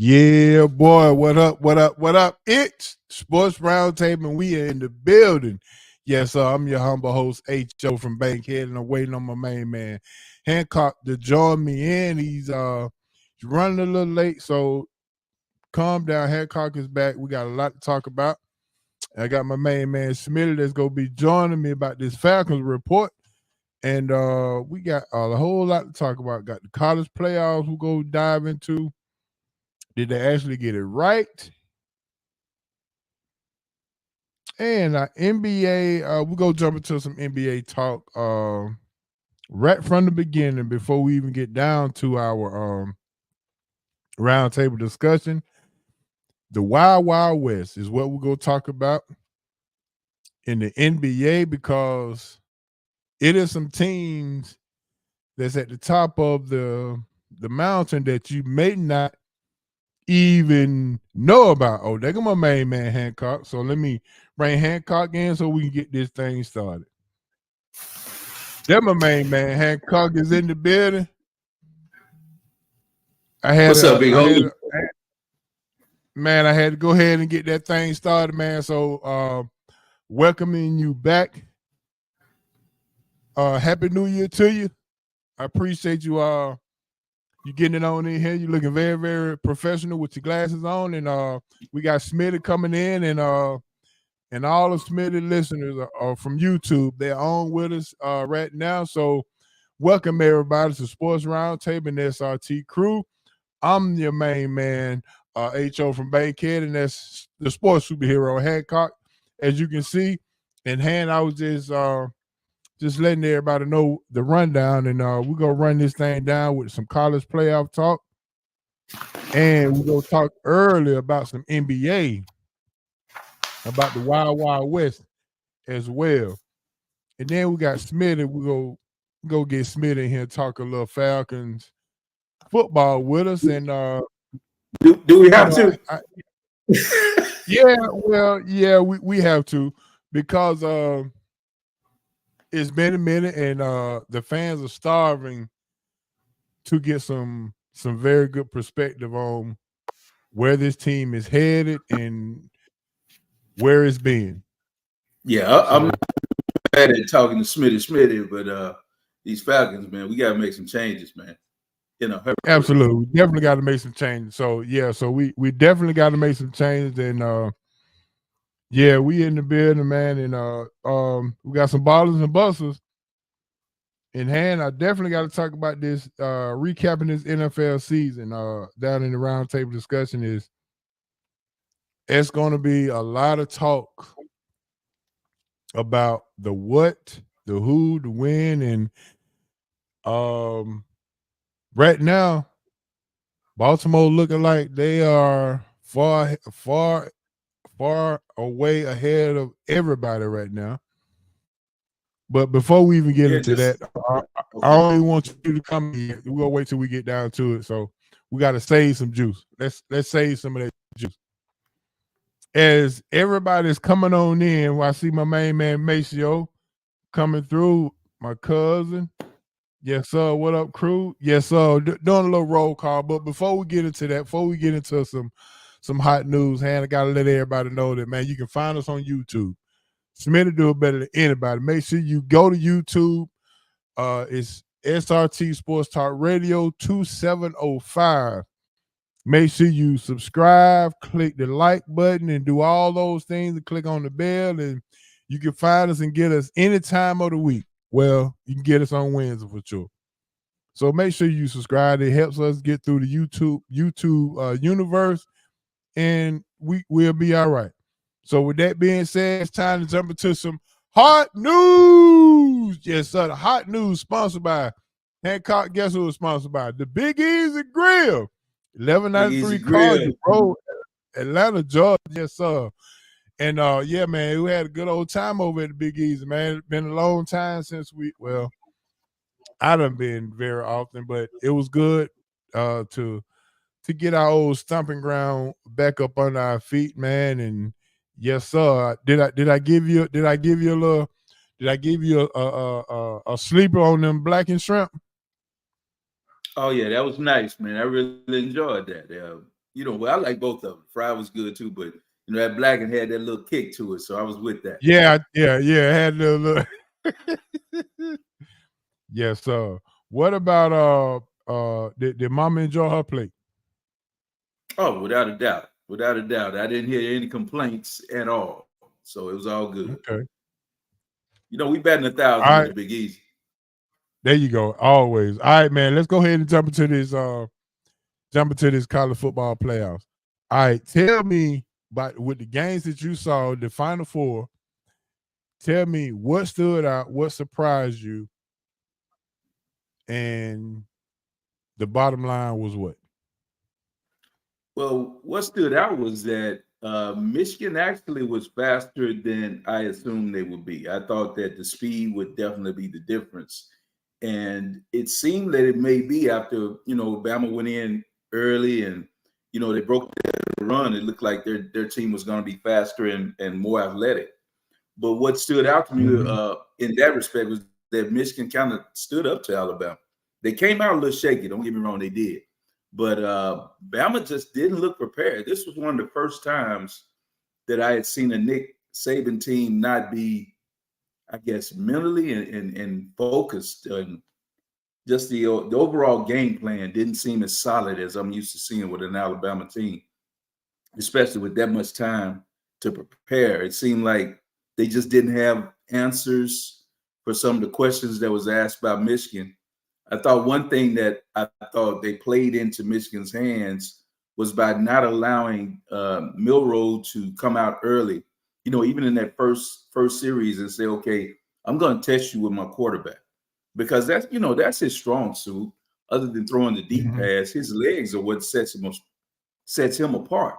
Yeah, boy. What up? What up? What up? It's Sports Roundtable, and we are in the building. Yes, sir. I'm your humble host, H.O. from Bankhead, and I'm waiting on my main man, Hancock, to join me in. He's running a little late, so calm down. Hancock is back. We got a lot to talk about. I got my main man, Smitty, that's going to be joining me about this Falcons report. And we got a whole lot to talk about. Got the college playoffs we'll go dive into. Did they actually get it right? And NBA, we'll go jump into some NBA talk right from the beginning before we even get down to our roundtable discussion. The Wild Wild West is what we're going to talk about in the NBA because it is some teams that's at the top of the mountain that you may not even know about. Oh, there go my main man Hancock. So let me bring Hancock in so we can get this thing started. There my main man Hancock is in the building. What's up, big homie? Man, I had to go ahead and get that thing started, man. So welcoming you back. Happy New Year to you. I appreciate you you getting it on in here. You're looking very, very professional with your glasses on. And we got Smitty coming in, and all the Smitty listeners are from YouTube. They're on with us right now. So welcome everybody to Sports Roundtable and SRT crew. I'm your main man, H.O. from Bankhead, and that's the sports superhero Hancock. As you can see, I was just letting everybody know the rundown, and we're going to run this thing down with some college playoff talk. And we're going to talk earlier about some NBA, about the Wild Wild West as well. And then we got Smitty. We'll go get Smitty in here and talk a little Falcons football with us. And do we have to? Yeah, we have to, because it's been a minute, and the fans are starving to get some very good perspective on where this team is headed and where it's been. Yeah, I'm not bad at talking to Smitty, but these Falcons, man, we got to make some changes, man. Absolutely, we definitely got to make some changes. So yeah, so we definitely got to make some changes, and yeah, we in the building, man, and we got some ballers and busters in hand. I definitely got to talk about this, recapping this NFL season down in the roundtable discussion. It's going to be a lot of talk about the what, the who, the when, and right now, Baltimore looking like they are far away ahead of everybody right now. But before we even get into that, I only want you to come here. We're gonna wait till we get down to it. So we got to save some juice. Let's save some of that juice. As everybody's coming on in, I see my main man Maceo coming through. My cousin, yes sir. What up, crew? Yes sir. Doing a little roll call. But before we get into that, before we get into some hot news, I gotta let everybody know that, man, you can find us on YouTube. Smitty do it better than anybody. Make sure you go to YouTube. It's SRT Sports Talk Radio 2705. Make sure you subscribe, click the like button, and do all those things, and click on the bell, and you can find us and get us any time of the week. Well, you can get us on Wednesday for sure. So make sure you subscribe. It helps us get through the YouTube universe, and we'll be all right. So with that being said, it's time to jump into some hot news. Yes, sir. The hot news sponsored by Hancock. Guess who was sponsored by? The Big Easy Grill. 1193 College Road, Atlanta, Georgia. Yes, sir. And yeah, man, we had a good old time over at the Big Easy, man. It's been a long time since I done been very often, but it was good to get our old stomping ground back up under our feet, man. And yes, sir. Did I give you a sleeper on them blackened shrimp? Oh yeah, that was nice, man. I really enjoyed that. Well, I like both of them. Fry was good too, but that blackened had that little kick to it, so I was with that. Yeah. Had a little. Yes, sir. What about did Mama enjoy her plate? Oh, without a doubt. Without a doubt. I didn't hear any complaints at all. So it was all good. Okay. We batting 1,000 All in right. the Big Easy. There you go. Always. All right, man. Let's go ahead and jump into this college football playoffs. All right. Tell me with the games that you saw, the Final Four. Tell me what stood out, what surprised you, and the bottom line was what? Well, what stood out was that Michigan actually was faster than I assumed they would be. I thought that the speed would definitely be the difference. And it seemed that it may be after, Bama went in early and, they broke the run. It looked like their team was going to be faster and more athletic. But what stood out to me in that respect was that Michigan kind of stood up to Alabama. They came out a little shaky. Don't get me wrong, they did. But Bama just didn't look prepared. This was one of the first times that I had seen a Nick Saban team not be, I guess, mentally and focused. And just the overall game plan didn't seem as solid as I'm used to seeing with an Alabama team, especially with that much time to prepare. It seemed like they just didn't have answers for some of the questions that was asked by Michigan. I thought one thing that I thought they played into Michigan's hands was by not allowing Milroe to come out early. Even in that first series and say, okay, I'm going to test you with my quarterback, because that's his strong suit. Other than throwing the deep pass, his legs are what sets him apart.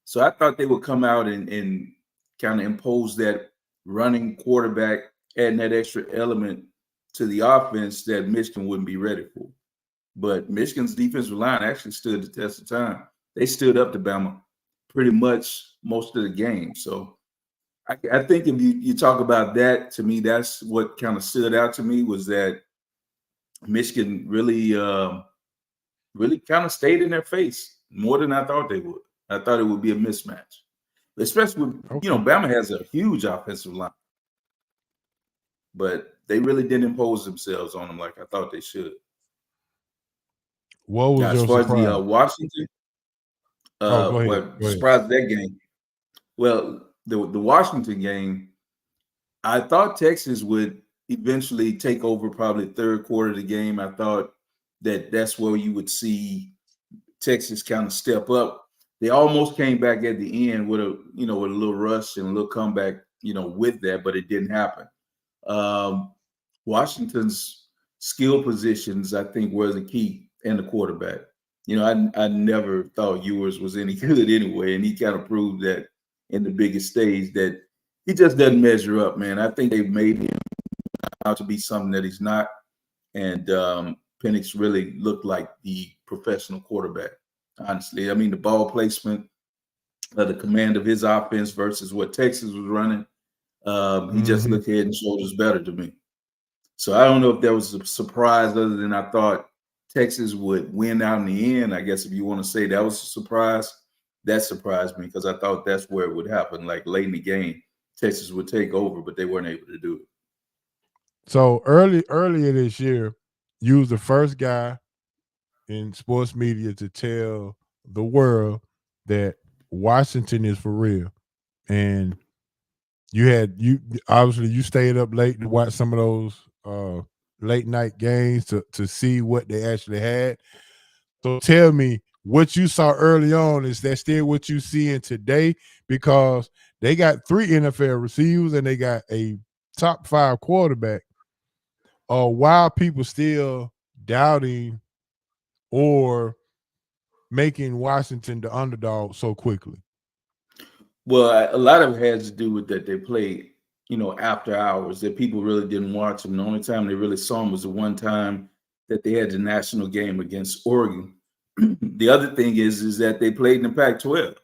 So I thought they would come out and kind of impose that running quarterback, adding that extra element to the offense that Michigan wouldn't be ready for. But Michigan's defensive line actually stood the test of time. They stood up to Bama pretty much most of the game. So I think if you talk about that, to me, that's what kind of stood out to me, was that Michigan really kind of stayed in their face more than I thought they would. I thought it would be a mismatch, especially with, Bama has a huge offensive line, but they really didn't impose themselves on them like I thought they should. What was Now, your as far surprise? as the Washington, Go ahead. what surprised that game? Well, the Washington game, I thought Texas would eventually take over probably third quarter of the game. I thought that's where you would see Texas kind of step up. They almost came back at the end with a little rush and a little comeback, with that, but it didn't happen. Washington's skill positions, I think, were the key, and the quarterback. I never thought Ewers was any good anyway, and he kind of proved that in the biggest stage that he just doesn't measure up, man. I think they've made him out to be something that he's not, and Penix really looked like the professional quarterback. Honestly, I mean, the ball placement, the command of his offense versus what Texas was running, he just looked head and shoulders better to me. So I don't know if there was a surprise other than I thought Texas would win out in the end. I guess if you want to say that was a surprise, that surprised me, because I thought that's where it would happen. Like late in the game, Texas would take over, but they weren't able to do it. So earlier this year, you was the first guy in sports media to tell the world that Washington is for real. And you obviously you stayed up late to watch some of those late night games to see what they actually had. So tell me, what you saw early on, is that still what you see in today? Because they got 3 NFL receivers and they got a top 5 quarterback. Why are people still doubting or making Washington the underdog so quickly? Well, a lot of it has to do with that they played, after hours, that people really didn't watch them. The only time they really saw them was the one time that they had the national game against Oregon. The other thing is that they played in the Pac-12.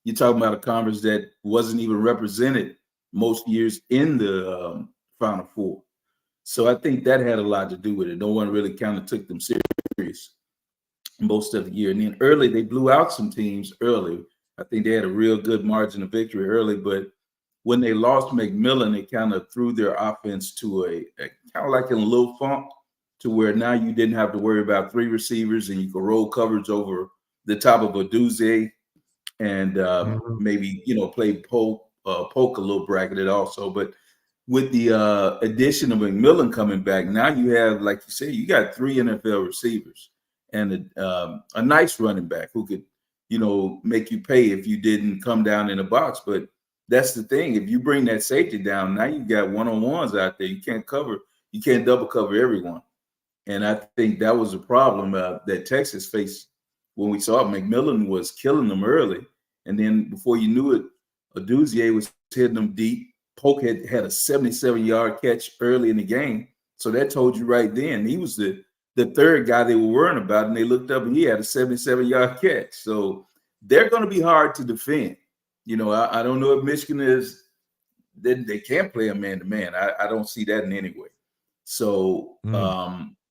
You're talking about a conference that wasn't even represented most years in the Final Four. So I think that had a lot to do with it. No one really kind of took them serious. most of the year. And then early, they blew out some teams early. I think they had a real good margin of victory early, but when they lost McMillan, it kind of threw their offense to a kind of like in a little funk, to where now you didn't have to worry about three receivers and you could roll coverage over the top of a Duze and maybe play poke a little bracketed also. But with the addition of McMillan coming back, now you have, like you said, you got three NFL receivers and a nice running back who could, make you pay if you didn't come down in the box. But that's the thing. If you bring that safety down, now you got one-on-ones out there. You can't double cover everyone. And I think that was a problem that Texas faced when we saw it. McMillan was killing them early. And then before you knew it, Aduzier was hitting them deep. Polk had a 77-yard catch early in the game. So that told you right then he was the third guy they were worrying about. And they looked up and he had a 77-yard catch. So they're going to be hard to defend. I don't know if Michigan is – they can't play a man-to-man. I don't see that in any way. So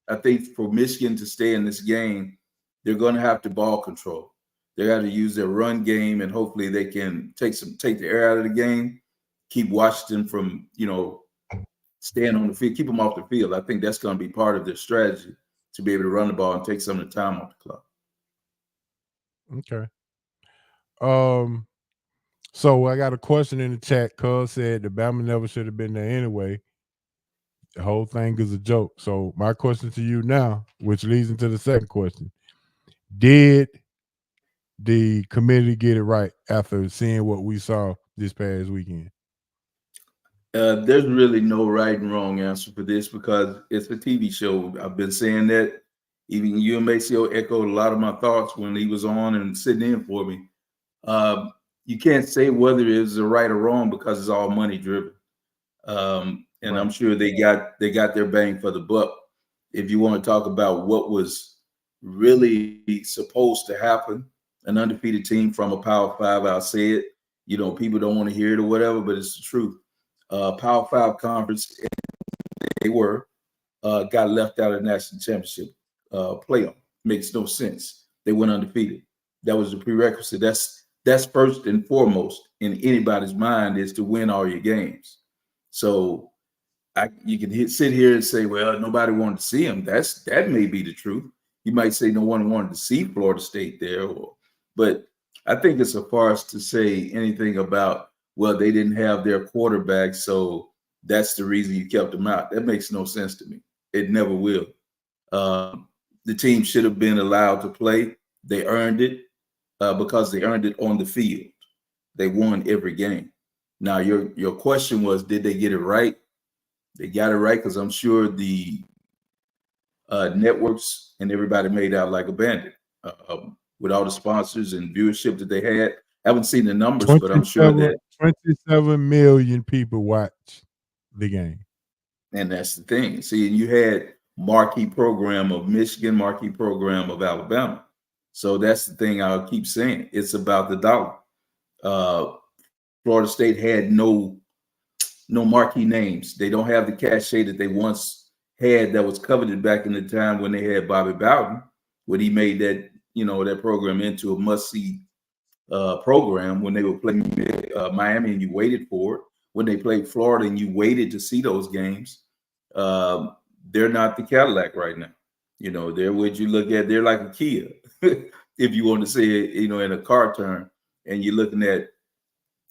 I think for Michigan to stay in this game, they're going to have to ball control. They got to use their run game, and hopefully they can take the air out of the game, keep Washington from, staying on the field, keep them off the field. I think that's going to be part of their strategy to be able to run the ball and take some of the time off the clock. Okay. So I got a question in the chat. Cuz said the Bama never should have been there anyway. The whole thing is a joke. So my question to you now, which leads into the second question: did the committee get it right after seeing what we saw this past weekend? There's really no right and wrong answer for this because it's a TV show. I've been saying that. Even you and Maceo echoed a lot of my thoughts when he was on and sitting in for me. You can't say whether it's a right or wrong because it's all money driven. And right. I'm sure they got their bang for the buck. If you want to talk about what was really supposed to happen, an undefeated team from a Power Five, I'll say it. People don't want to hear it or whatever, but it's the truth. Power Five conference, they got left out of the national championship playoff. Makes no sense. They went undefeated. That was the prerequisite. That's first and foremost in anybody's mind, is to win all your games. So you can sit here and say, well, nobody wanted to see him. That may be the truth. You might say no one wanted to see Florida State there, but I think it's a farce to say anything about, well, they didn't have their quarterback, so that's the reason you kept them out. That makes no sense to me. It never will. The team should have been allowed to play. They earned it because they earned it on the field. They won every game. Now, your question was, did they get it right? They got it right because I'm sure the networks and everybody made out like a bandit with all the sponsors and viewership that they had. I haven't seen the numbers, but I'm sure that 27 million people watch the game. And that's the thing. See, you had marquee program of Michigan, marquee program of Alabama. So that's the thing I'll keep saying. It's about the dollar. Florida State had no marquee names. They don't have the cachet that they once had that was coveted back in the time when they had Bobby Bowden, when he made that, that program into a must-see program. When they were playing Miami and you waited for it. When they played Florida and you waited to see those games. They're not the Cadillac right now. They're what you look at. They're like a Kia, if you want to say it, in a car term. And you're looking at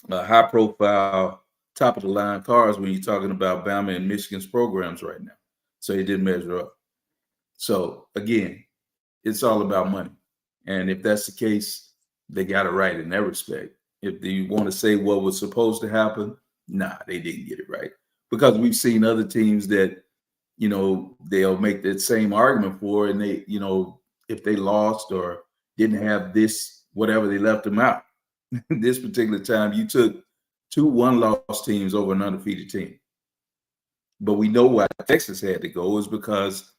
high-profile, top-of-the-line cars when you're talking about Bama and Michigan's programs right now. So it didn't measure up. So, again, it's all about money. And if that's the case, they got it right in that respect. If you want to say what was supposed to happen, nah, they didn't get it right. Because we've seen other teams that, they'll make that same argument for, and they, if they lost or didn't have this, whatever, they left them out. This particular time, you took 2 one-loss teams over an undefeated team. But we know why Texas had to go is because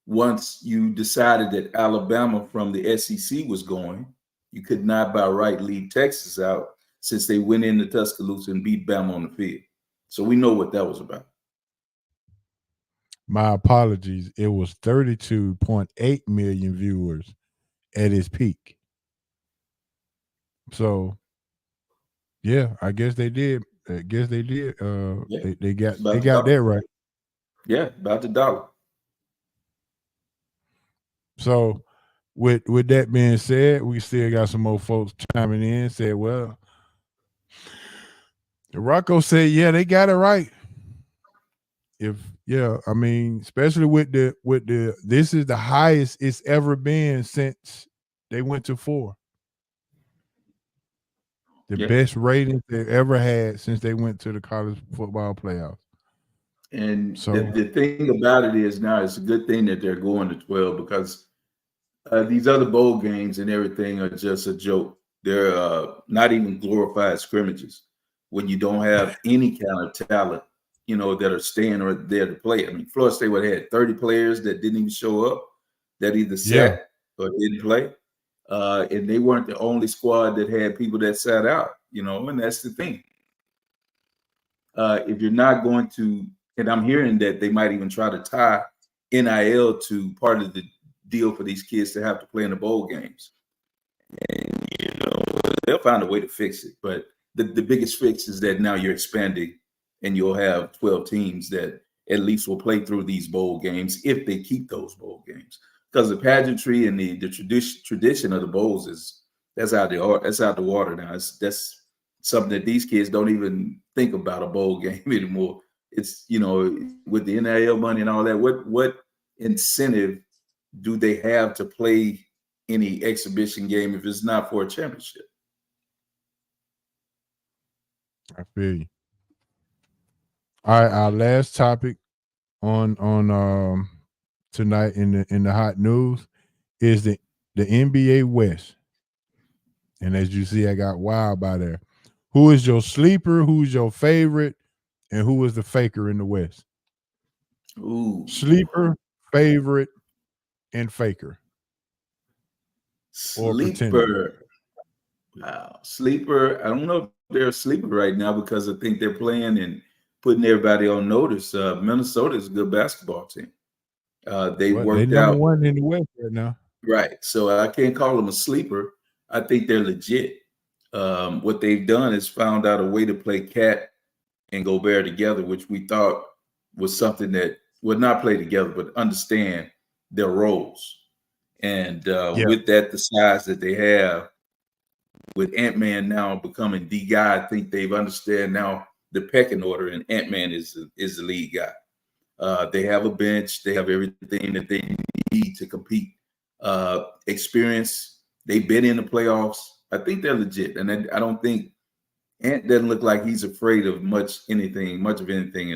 once you decided that Alabama from the SEC was going, you could not by right leave Texas out since they went into Tuscaloosa and beat Bama on the field. So we know what that was about. My apologies. It was 32.8 million viewers at his peak. So, yeah, I guess they did. I guess they did. Yeah, They got about the dollar. that right. Yeah, about the dollar. So, with that being said, we still got some more folks chiming in. Said, well, Rocco said, yeah, they got it right. I mean, especially with the this is the highest it's ever been since they went to 4. The Yeah. best ratings they ever had since they went to the college football playoffs. And So the thing about it is now it's a good thing that they're going to 12 because these other bowl games and everything are just a joke. They're not even glorified scrimmages when you don't have any kind of talent, that are staying or there to play. I mean, Florida State would have had 30 players that didn't even show up, that either yeah, sat or didn't play. And they weren't the only squad that had people that sat out, and that's the thing. If you're not going to, and I'm hearing that they might even try to tie NIL to part of the deal for these kids to have to play in the bowl games. And, they'll find a way to fix it. But the biggest fix is that now you're expanding and you'll have 12 teams that at least will play through these bowl games if they keep those bowl games. Because the pageantry and the tradition of the bowls that's out the water now. That's something that these kids don't even think about a bowl game anymore. It's with the NIL money and all that. What incentive do they have to play any exhibition game if it's not for a championship? I feel you. All right, our last topic on tonight in the hot news is the NBA West. And as you see, I got Wild by there. Who is your sleeper? Who's your favorite? And who is the faker in the West? Ooh, Sleeper, favorite, and faker. Or pretender. sleeper. Wow, sleeper. I don't know if they're a sleeper right now because I think they're playing and putting everybody on notice. Minnesota is a good basketball team. They Well, they worked number out. one in the West right now. Right. So I can't call them a sleeper. I think they're legit. What they've done is found out a way to play Cat and Gobert together, which we thought was something that would not play together, but understand their roles. And Yeah. with that, the size that they have, with Ant-Man now becoming the guy, I think they've understand now the pecking order, and Ant-Man is the lead guy. They have a bench. They have everything that they need to compete. Experience. They've been in the playoffs. I think they're legit, and I don't think Ant doesn't look like he's afraid of much of anything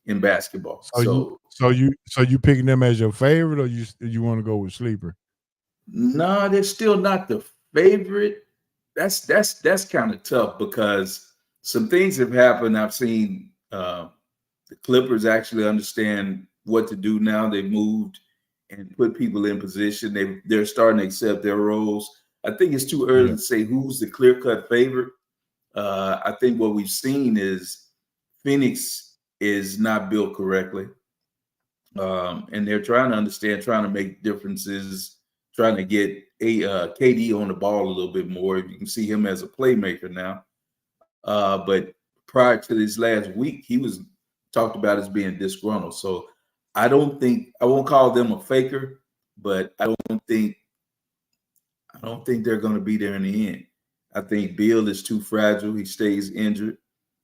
in basketball. So you picking them as your favorite, or you want to go with sleeper? No, they're still not the favorite. That's kind of tough because some things have happened. I've seen the Clippers actually understand what to do now. They've moved and put people in position. They're starting to accept their roles. I think it's too early Yeah. to say who's the clear-cut favorite. I think what we've seen is Phoenix is not built correctly. And they're trying to understand, trying to make differences, trying to get KD on the ball a little bit more. You can see him as a playmaker now. But prior to this last week, he was talked about as being disgruntled. So I won't call them a faker, but I don't think they're going to be there in the end. I think Beal is too fragile. He stays injured.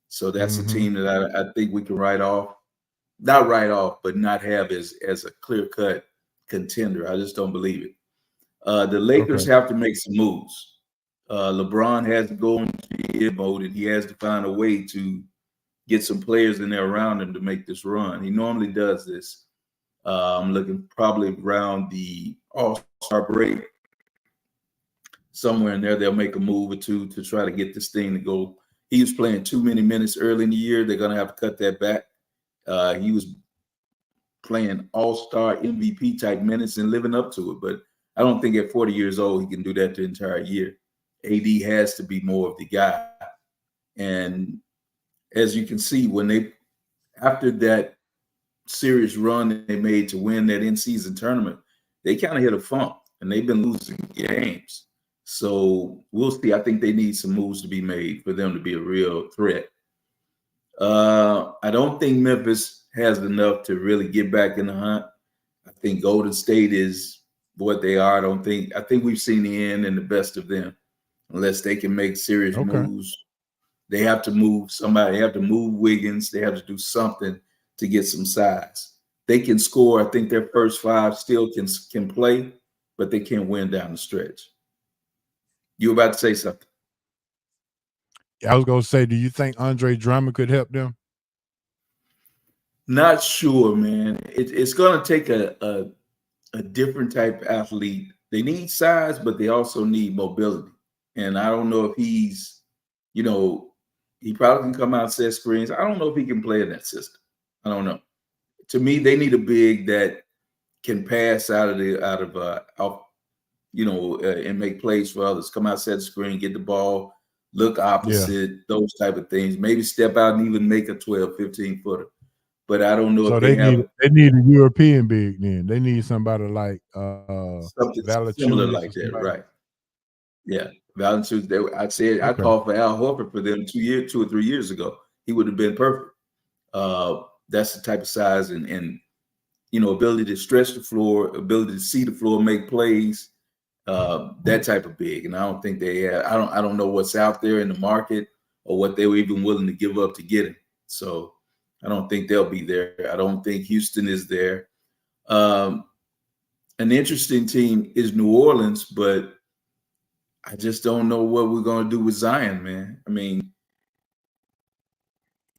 So that's a team that I think we can not write off, but not have as a clear-cut contender. I just don't believe it. The Lakers have to make some moves. LeBron has to go into mode, and he has to find a way to get some players in there around him to make this run. He normally does this. I'm looking probably around the All-Star break. Somewhere in there, they'll make a move or two to try to get this thing to go. He was playing too many minutes early in the year. They're going to have to cut that back. He was playing all-star MVP type minutes and living up to it. But I don't think at 40 years old, he can do that the entire year. AD has to be more of the guy. And as you can see, after that serious run they made to win that in-season tournament, they kind of hit a funk. and they've been losing games. So we'll see. I think they need some moves to be made for them to be a real threat. I don't think Memphis has enough to really get back in the hunt. I think Golden State is what they are. I think we've seen the end and the best of them, unless they can make serious Okay. moves. They have to move somebody. They have to move Wiggins. They have to do something to get some size. They can score. I think their first five still can play, but they can't win down the stretch. You were about to say something? I was going to say, do you think Andre Drummond could help them? Not sure, man. It's going to take a different type of athlete. They need size, but they also need mobility. And I don't know if he's, he probably can come out and set screens. I don't know if he can play in that system. I don't know. To me, they need a big that can pass and make plays for others. Come out, set the screen, get the ball, look opposite, those type of things. Maybe step out and even make a 12, 15-footer. But I don't know so if they need a European big then. They need somebody like something Valanciunas similar like that, right? Yeah. Valanciunas, I called for Al Horford for them 2 or 3 years ago. He would have been perfect. That's the type of size and ability to stretch the floor, ability to see the floor, make plays, that type of big. And I don't think they have. I don't know what's out there in the market or what they were even willing to give up to get him. So I don't think they'll be there. I don't think Houston is there. An interesting team is New Orleans, but I just don't know what we're going to do with Zion, man. I mean,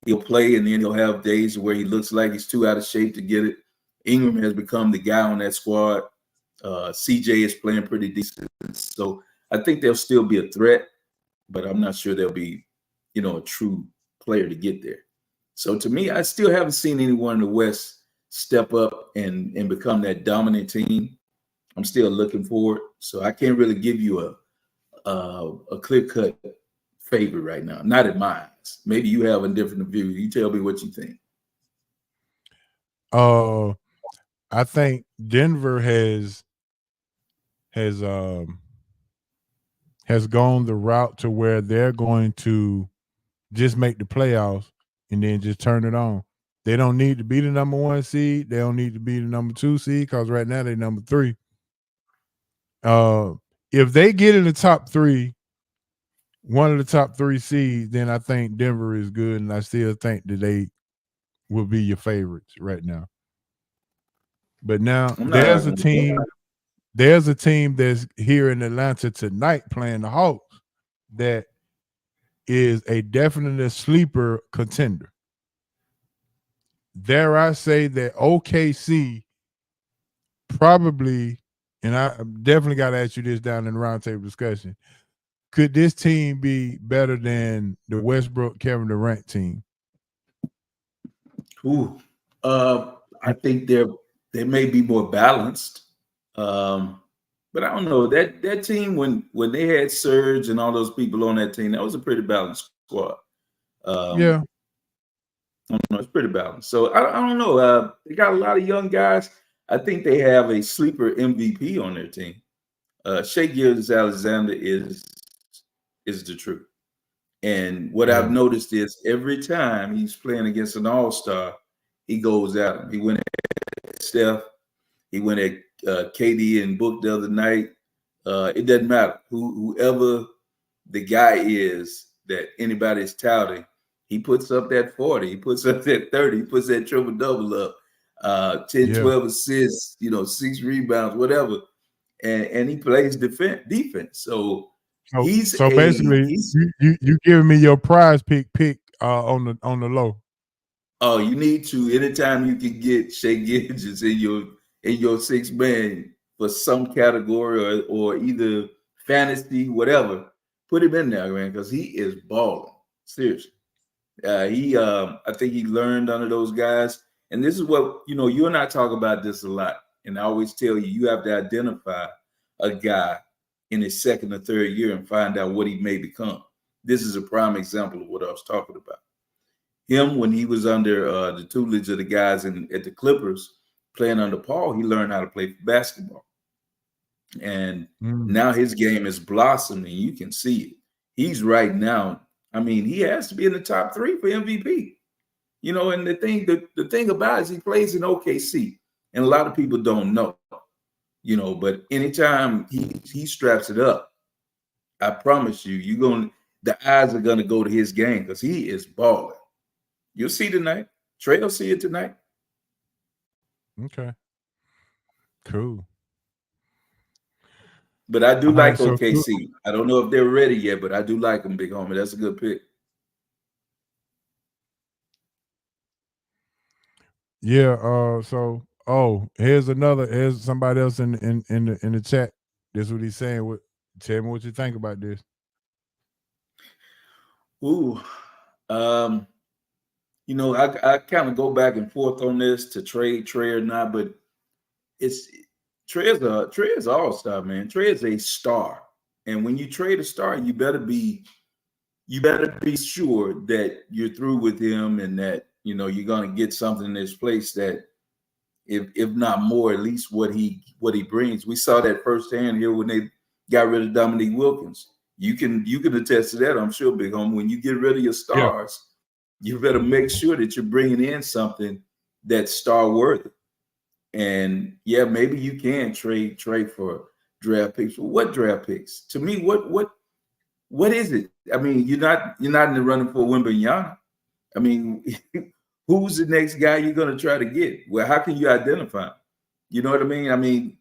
he'll play and then he'll have days where he looks like he's too out of shape to get it. Ingram has become the guy on that squad. CJ is playing pretty decent. So I think they'll still be a threat, but I'm not sure they'll be, a true player to get there. So to me, I still haven't seen anyone in the West step up and become that dominant team. I'm still looking for it. So I can't really give you a clear-cut favorite right now. Not in my eyes. Maybe you have a different view. You tell me what you think. I think Denver has gone the route to where they're going to just make the playoffs and then just turn it on. They don't need to be the number 1 seed. They don't need to be the number 2 seed because right now they're number 3. If they get in the top 3, one of the top 3 seeds, then I think Denver is good, and I still think that they will be your favorites right now. But now there's a team that's here in Atlanta tonight playing the Hawks that is a definite sleeper contender. Dare I say that OKC probably, and I definitely got to ask you this down in the roundtable discussion, could this team be better than the Westbrook Kevin Durant team? I think they may be more balanced. But I don't know that team when they had Serge and all those people on that team, that was a pretty balanced squad. Yeah, I don't know, it's pretty balanced. So I don't know. They got a lot of young guys. I think they have a sleeper MVP on their team. Shai Gilgeous-Alexander is the truth. And what I've noticed is every time he's playing against an all-star, he goes at him. He went at Steph. He went at KD and Book the other night. It doesn't matter whoever the guy is that anybody is touting. He puts up that 40. He puts up that 30. He puts that triple double up. 10, 12 assists. 6 rebounds, whatever. And he plays defense. So basically, you giving me your prize pick on the low. Oh, you need to. Anytime you can get Shai Gilgeous in your 6-man for some category or either fantasy, whatever, put him in there, man, because he is balling. Seriously. I think he learned under those guys. And this is what, you and I talk about this a lot. And I always tell you have to identify a guy in his second or third year and find out what he may become. This is a prime example of what I was talking about. Him, when he was under the tutelage of the guys at the Clippers playing under Paul, he learned how to play basketball. And now his game is blossoming. You can see it. He's right now. I mean, he has to be in the top 3 for MVP. You know, and the thing about it is he plays in OKC, and a lot of people don't know. You know, but anytime he straps it up, I promise you, the eyes are gonna go to his game because he is balling. You'll see tonight. Trey will see it tonight. Okay. Cool. But I do like so OKC. I don't know if they're ready yet, but I do like them, big homie. That's a good pick. Yeah. Here's somebody else in the chat. This is what he's saying. Tell me what you think about this. Ooh. You know, I kind of go back and forth on this to trade Trey or not, but Trey is an all-star, man. Trey is a star. And when you trade a star, you better be sure that you're through with him and that, you know, you're going to get something in this place that if not more, at least what he brings. We saw that firsthand here when they got rid of Dominique Wilkins. You can attest to that, I'm sure, big homie. When you get rid of your stars, you better make sure that you're bringing in something that's star worthy. And yeah, maybe you can trade for draft picks. What draft picks? To me, what is it? I mean, you're not in the running for Wembanyama. I mean, who's the next guy you're going to try to get? Well, how can you identify him? You know what I mean? I mean,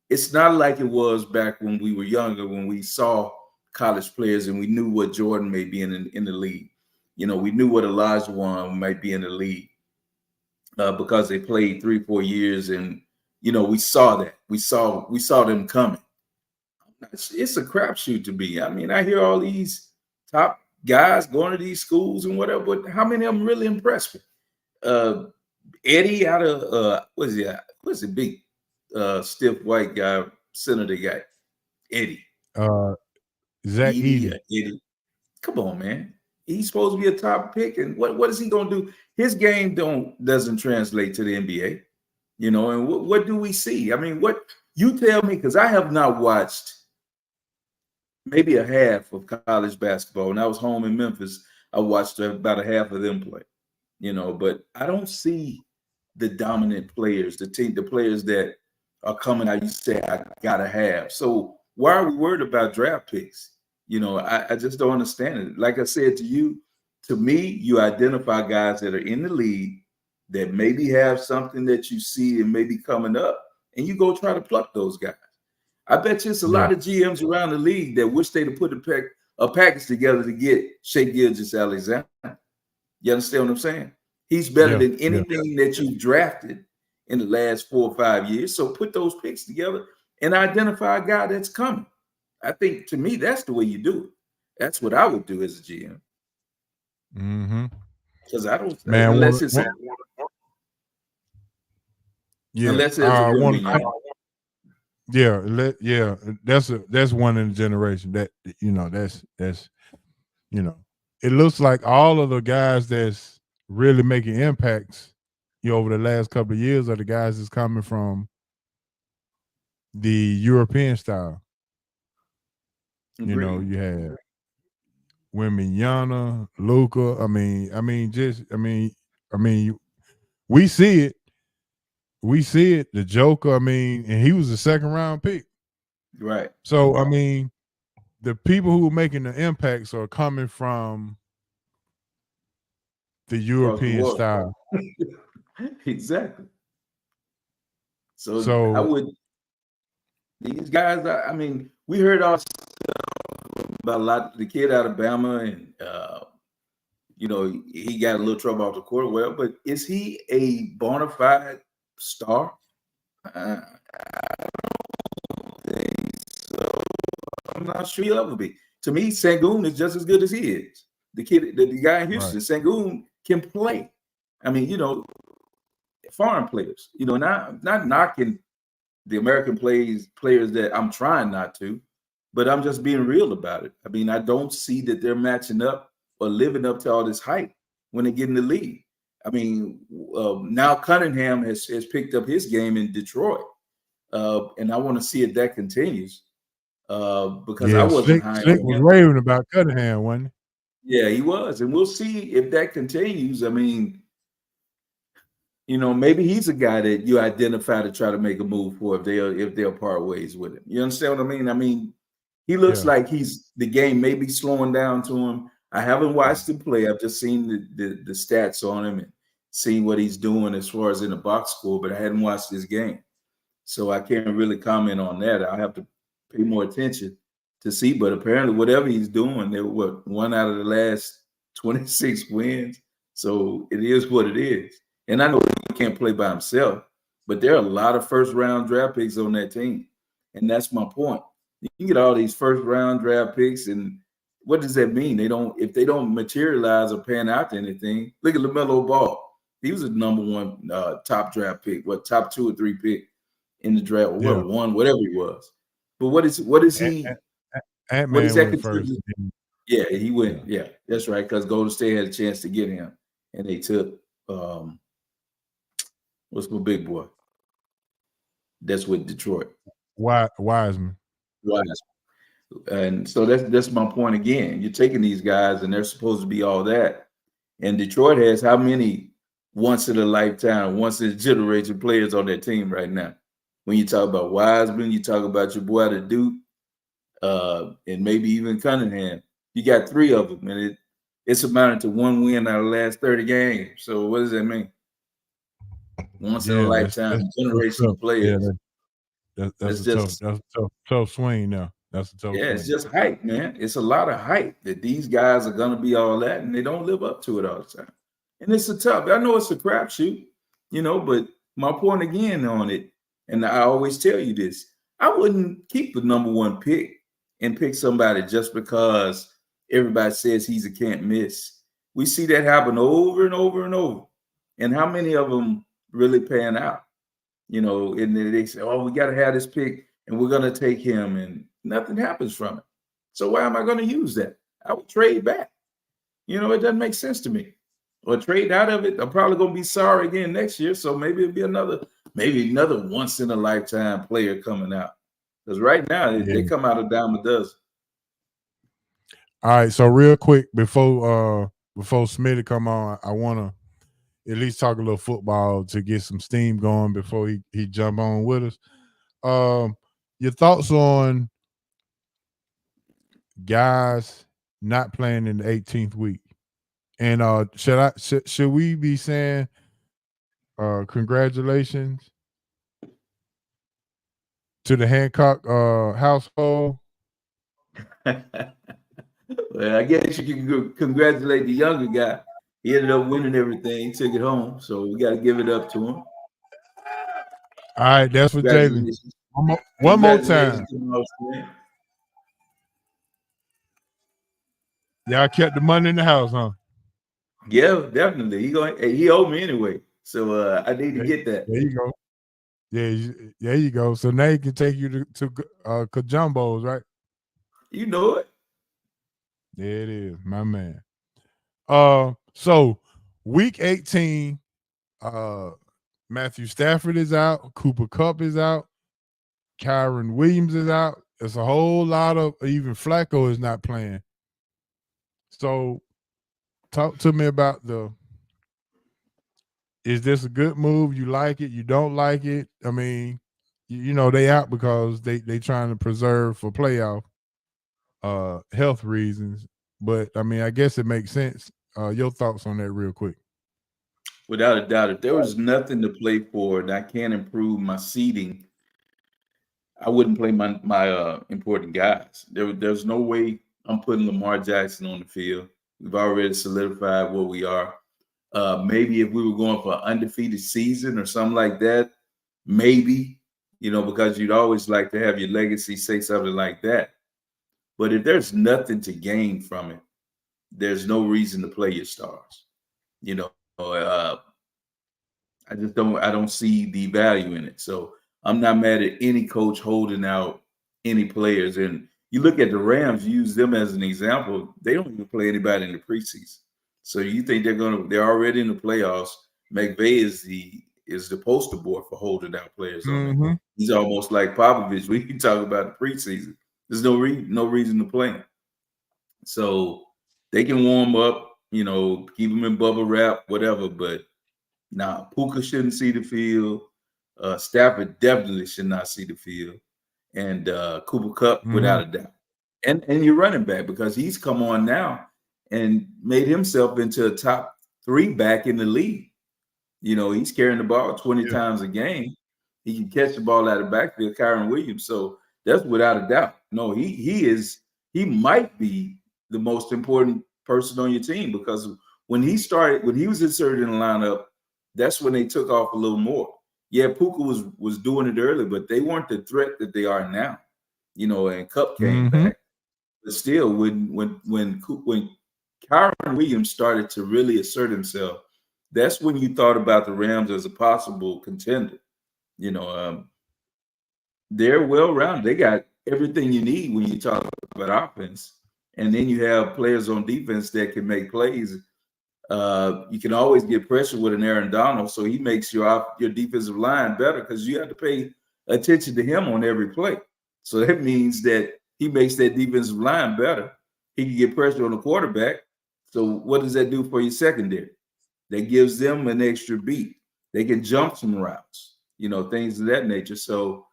it's not like it was back when we were younger, when we saw college players and we knew what Jordan may be in the league. You know, we knew what Olajuwon might be in the league because they played 3-4 years, and you know, we saw that. We saw them coming. It's a crapshoot to me. I mean, I hear all these top guys going to these schools and whatever, but how many of them really impressed me? Eddie out of what's the big stiff white guy, senator guy? Eddie. Zach Eddie. Come on, man. He's supposed to be a top pick, and what is he gonna do? His game doesn't translate to the NBA, you know. And what do we see? I mean, what you tell me, because I have not watched maybe a half of college basketball. When I was home in Memphis, I watched about a half of them play, you know. But I don't see the dominant players, the players that are coming out. You say I gotta have. So why are we worried about draft picks? You know, I just don't understand it. Like I said to you, to me, you identify guys that are in the league that maybe have something that you see and maybe coming up, and you go try to pluck those guys. I bet you it's a lot of GMs around the league that wish they'd have put a package together to get Shai Gilgeous-Alexander. You understand what I'm saying? He's better than anything that you've drafted in the last 4 or 5 years. So put those picks together and identify a guy that's coming. I think, to me, that's the way you do it. That's what I would do as a GM. Because I don't, man, unless it's a that's one in the generation that, you know, that's you know, it looks like all of the guys that's really making impacts, you know, over the last couple of years are the guys that's coming from the European style. You know, you had Wembanyama, Luka. I mean, we see it. We see it. The Joker. I mean, and he was a 2nd round pick. Right. So I mean, the people who are making the impacts are coming from the European style. Exactly. So I would. These guys. I mean, we heard all about the kid out of Alabama, and you know, he got a little trouble off the court. Well, but is he a bona fide star? I don't think so. I'm not sure he'll ever be. To me, Sengun is just as good as he is. The kid, the guy in Houston, Sengun can play. I mean, you know, foreign players. You know, not knocking the American players that I'm trying not to, but I'm just being real about it. I mean, I don't see that they're matching up or living up to all this hype when they get in the league. I mean, now Cunningham has picked up his game in Detroit. and I want to see if that continues. Because I Yeah, wasn't Slick high Slick on was him. raving about Cunningham, wasn't Yeah, he was, and we'll see if that continues. I mean, maybe he's a guy that you identify to try to make a move for if they'll part ways with him. You understand what I mean? I mean, he looks Yeah. like the game may be slowing down to him. I haven't watched him play. I've just seen the stats on him and seen what he's doing as far as in the box score, but I hadn't watched his game. So I can't really comment on that. I'll have to pay more attention to see. But apparently, whatever he's doing, they were one out of the last 26 wins. So it is what it is. And I know he can't play by himself, but there are a lot of first round draft picks on that team. And that's my point. You can get all these first round draft picks, and what does that mean? If they don't materialize or pan out to anything. Look at LaMelo Ball. He was a number one top draft pick, top 2 or 3 pick in the draft, or Yeah. one, whatever he was. But what is he? What is Ant-Man that went first. considered? Yeah, he went. Yeah, that's right. Because Golden State had a chance to get him, and they took what's my big boy? That's with Detroit. Wiseman. And so that's my point again. You're taking these guys, and they're supposed to be all that. And Detroit has how many once in a lifetime, once in a generation players on their team right now? When you talk about Wiseman, you talk about your boy the Duke, and maybe even Cunningham. You got 3 of them, and it's amounted to 1 win out of the last 30 games. So what does that mean? Once in a lifetime, generational players. Yeah, that's a tough swing now. That's a tough swing. It's just hype, man. It's a lot of hype that these guys are gonna be all that, and they don't live up to it all the time. And it's I know it's a crapshoot, but my point again on it, and I always tell you this, I wouldn't keep the number 1 pick and pick somebody just because everybody says he's a can't miss. We see that happen over and over and over. And how many of them really pan out? And then they say, oh, we got to have this pick and we're going to take him, and nothing happens from it. So why am I going to use that? I would trade back. It doesn't make sense to me. Or trade out of it. I'm probably going to be sorry again next year. So maybe it'll be another once in a lifetime player coming out. Because right now they come out a dime a dozen. All right. So real quick before Smitty come on, I want to at least talk a little football to get some steam going before he jump on with us. Your thoughts on guys not playing in the 18th week, and should we be saying congratulations to the Hancock household? Well, I guess you can congratulate the younger guy. He ended up winning everything. He took it home, so we got to give it up to him. All right, that's for Jalen. One more time. Y'all kept the money in the house, huh? Yeah, definitely. He owed me anyway, so I need to get that. There you go. Yeah, there you go. So now he can take you to Kajumbos, right? You know it. There it is, my man. So week 18, Matthew Stafford is out, Cooper Kupp is out, Kyron Williams is out. There's a whole lot of, even Flacco is not playing. So talk to me about is this a good move? You like it? You don't like it? I mean, they out because they trying to preserve for playoff health reasons. But I mean, I guess it makes sense. Your thoughts on that real quick. Without a doubt, if there was nothing to play for and I can't improve my seeding, I wouldn't play my important guys. There's no way I'm putting Lamar Jackson on the field. We've already solidified what we are. Maybe if we were going for an undefeated season or something like that, maybe, because you'd always like to have your legacy say something like that. But if there's nothing to gain from it, there's no reason to play your stars. I don't see the value in it. So I'm not mad at any coach holding out any players. And you look at the Rams, use them as an example. They don't even play anybody in the preseason. So you think they're already in the playoffs. McVay is the poster board for holding out players on He's almost like Popovich when you talk about the preseason. There's no reason to play him. So they can warm up, keep him in bubble wrap, whatever. But nah, Puka shouldn't see the field. Stafford definitely should not see the field. And Cooper Kupp, without a doubt. And your running back, because he's come on now and made himself into a top 3 back in the league. He's carrying the ball 20 times a game. He can catch the ball out of the backfield, Kyron Williams. So that's without a doubt. No, he might be the most important person on your team, because when he was inserted in the lineup, that's when they took off a little more. Yeah, Puka was doing it early, but they weren't the threat that they are now. And Kupp came back. But still, when Kyron Williams started to really assert himself, that's when you thought about the Rams as a possible contender. They're well-rounded. They got everything you need when you talk about offense. And then you have players on defense that can make plays. You can always get pressure with an Aaron Donald, so he makes your defensive line better, because you have to pay attention to him on every play. So that means that he makes that defensive line better. He can get pressure on the quarterback. So what does that do for your secondary? That gives them an extra beat. They can jump some routes, things of that nature. So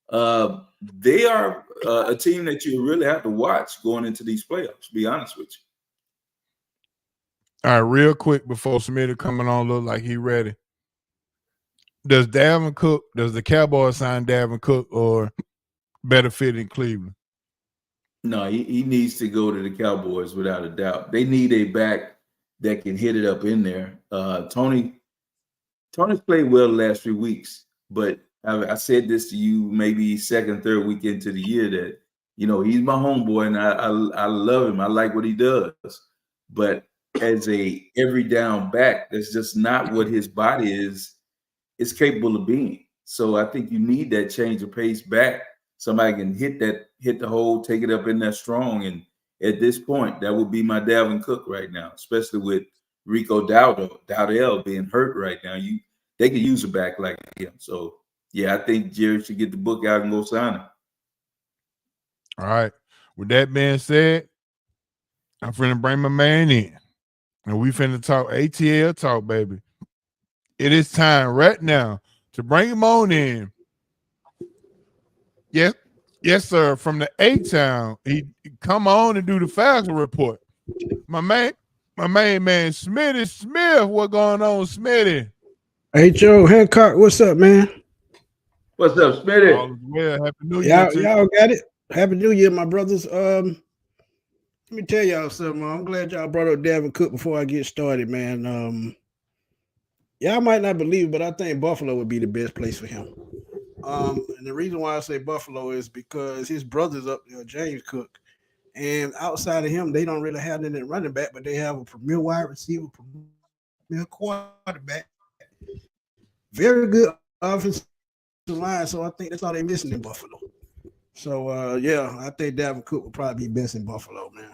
they are a team that you really have to watch going into these playoffs, to be honest with you. All right, real quick before Smitty coming on look like he ready. Does the Cowboys sign Dalvin Cook, or better fit in Cleveland? No, he needs to go to the Cowboys without a doubt. They need a back that can hit it up in there. Tony's played well the last few weeks, but I said this to you maybe second, third week into the year that, he's my homeboy and I love him. I like what he does. But as a every down back, that's just not what his body is capable of being. So I think you need that change of pace back. Somebody can hit the hole, take it up in there strong. And at this point, that would be my Dalvin Cook right now, especially with Rico Dowdell being hurt right now. They could use a back like him. So yeah, I think Jerry should get the book out and go sign him. All right. With that being said, I'm finna bring my man in. And we finna talk ATL talk, baby. It is time right now to bring him on in. Yes, sir. From the A-Town, he come on and do the Falcon report. My man, Smitty Smith. What going on, Smitty? Hey, Joe Hancock, what's up, man? What's up, Smitty? All is well. Happy New Year. Y'all got it. Happy New Year, my brothers. Let me tell y'all something. I'm glad y'all brought up Dalvin Cook before I get started, man. Y'all might not believe it, but I think Buffalo would be the best place for him. And the reason why I say Buffalo is because his brother's up there, James Cook, and outside of him, they don't really have any running back, but they have a premier wide receiver, premier quarterback, very good offensive line. So I think that's all they're missing in Buffalo. So I think Dalvin Cook would probably be best in Buffalo, man.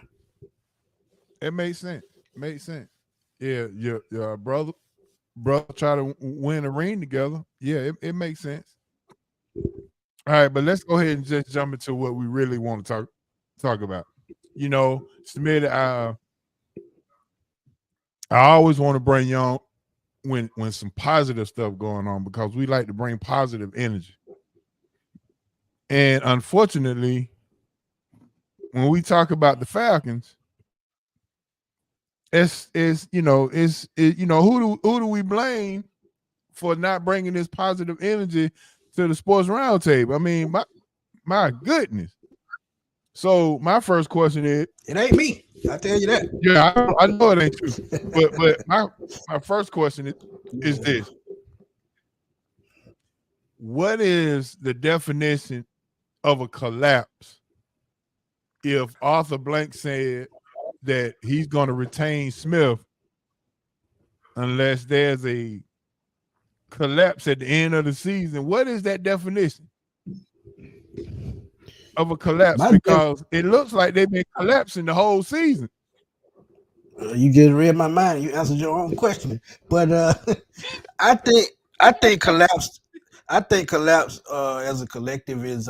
It makes sense. Yeah, your brother try to win a ring together. Yeah, it makes sense. All right, but let's go ahead and just jump into what we really want to talk about. Smitty, I always want to bring you on when some positive stuff going on, because we like to bring positive energy. And unfortunately, when we talk about the Falcons, who do we blame for not bringing this positive energy to the sports roundtable? I mean, my goodness. So my first question is, it ain't me. I tell you that. Yeah, I know it ain't you. But my first question is this: what is the definition of a collapse if Arthur Blank said that he's going to retain Smith unless there's a collapse at the end of the season? What is that definition of a collapse? Because it looks like they've been collapsing the whole season. You just read my mind. You answered your own question. But I think collapse. I think collapse as a collective is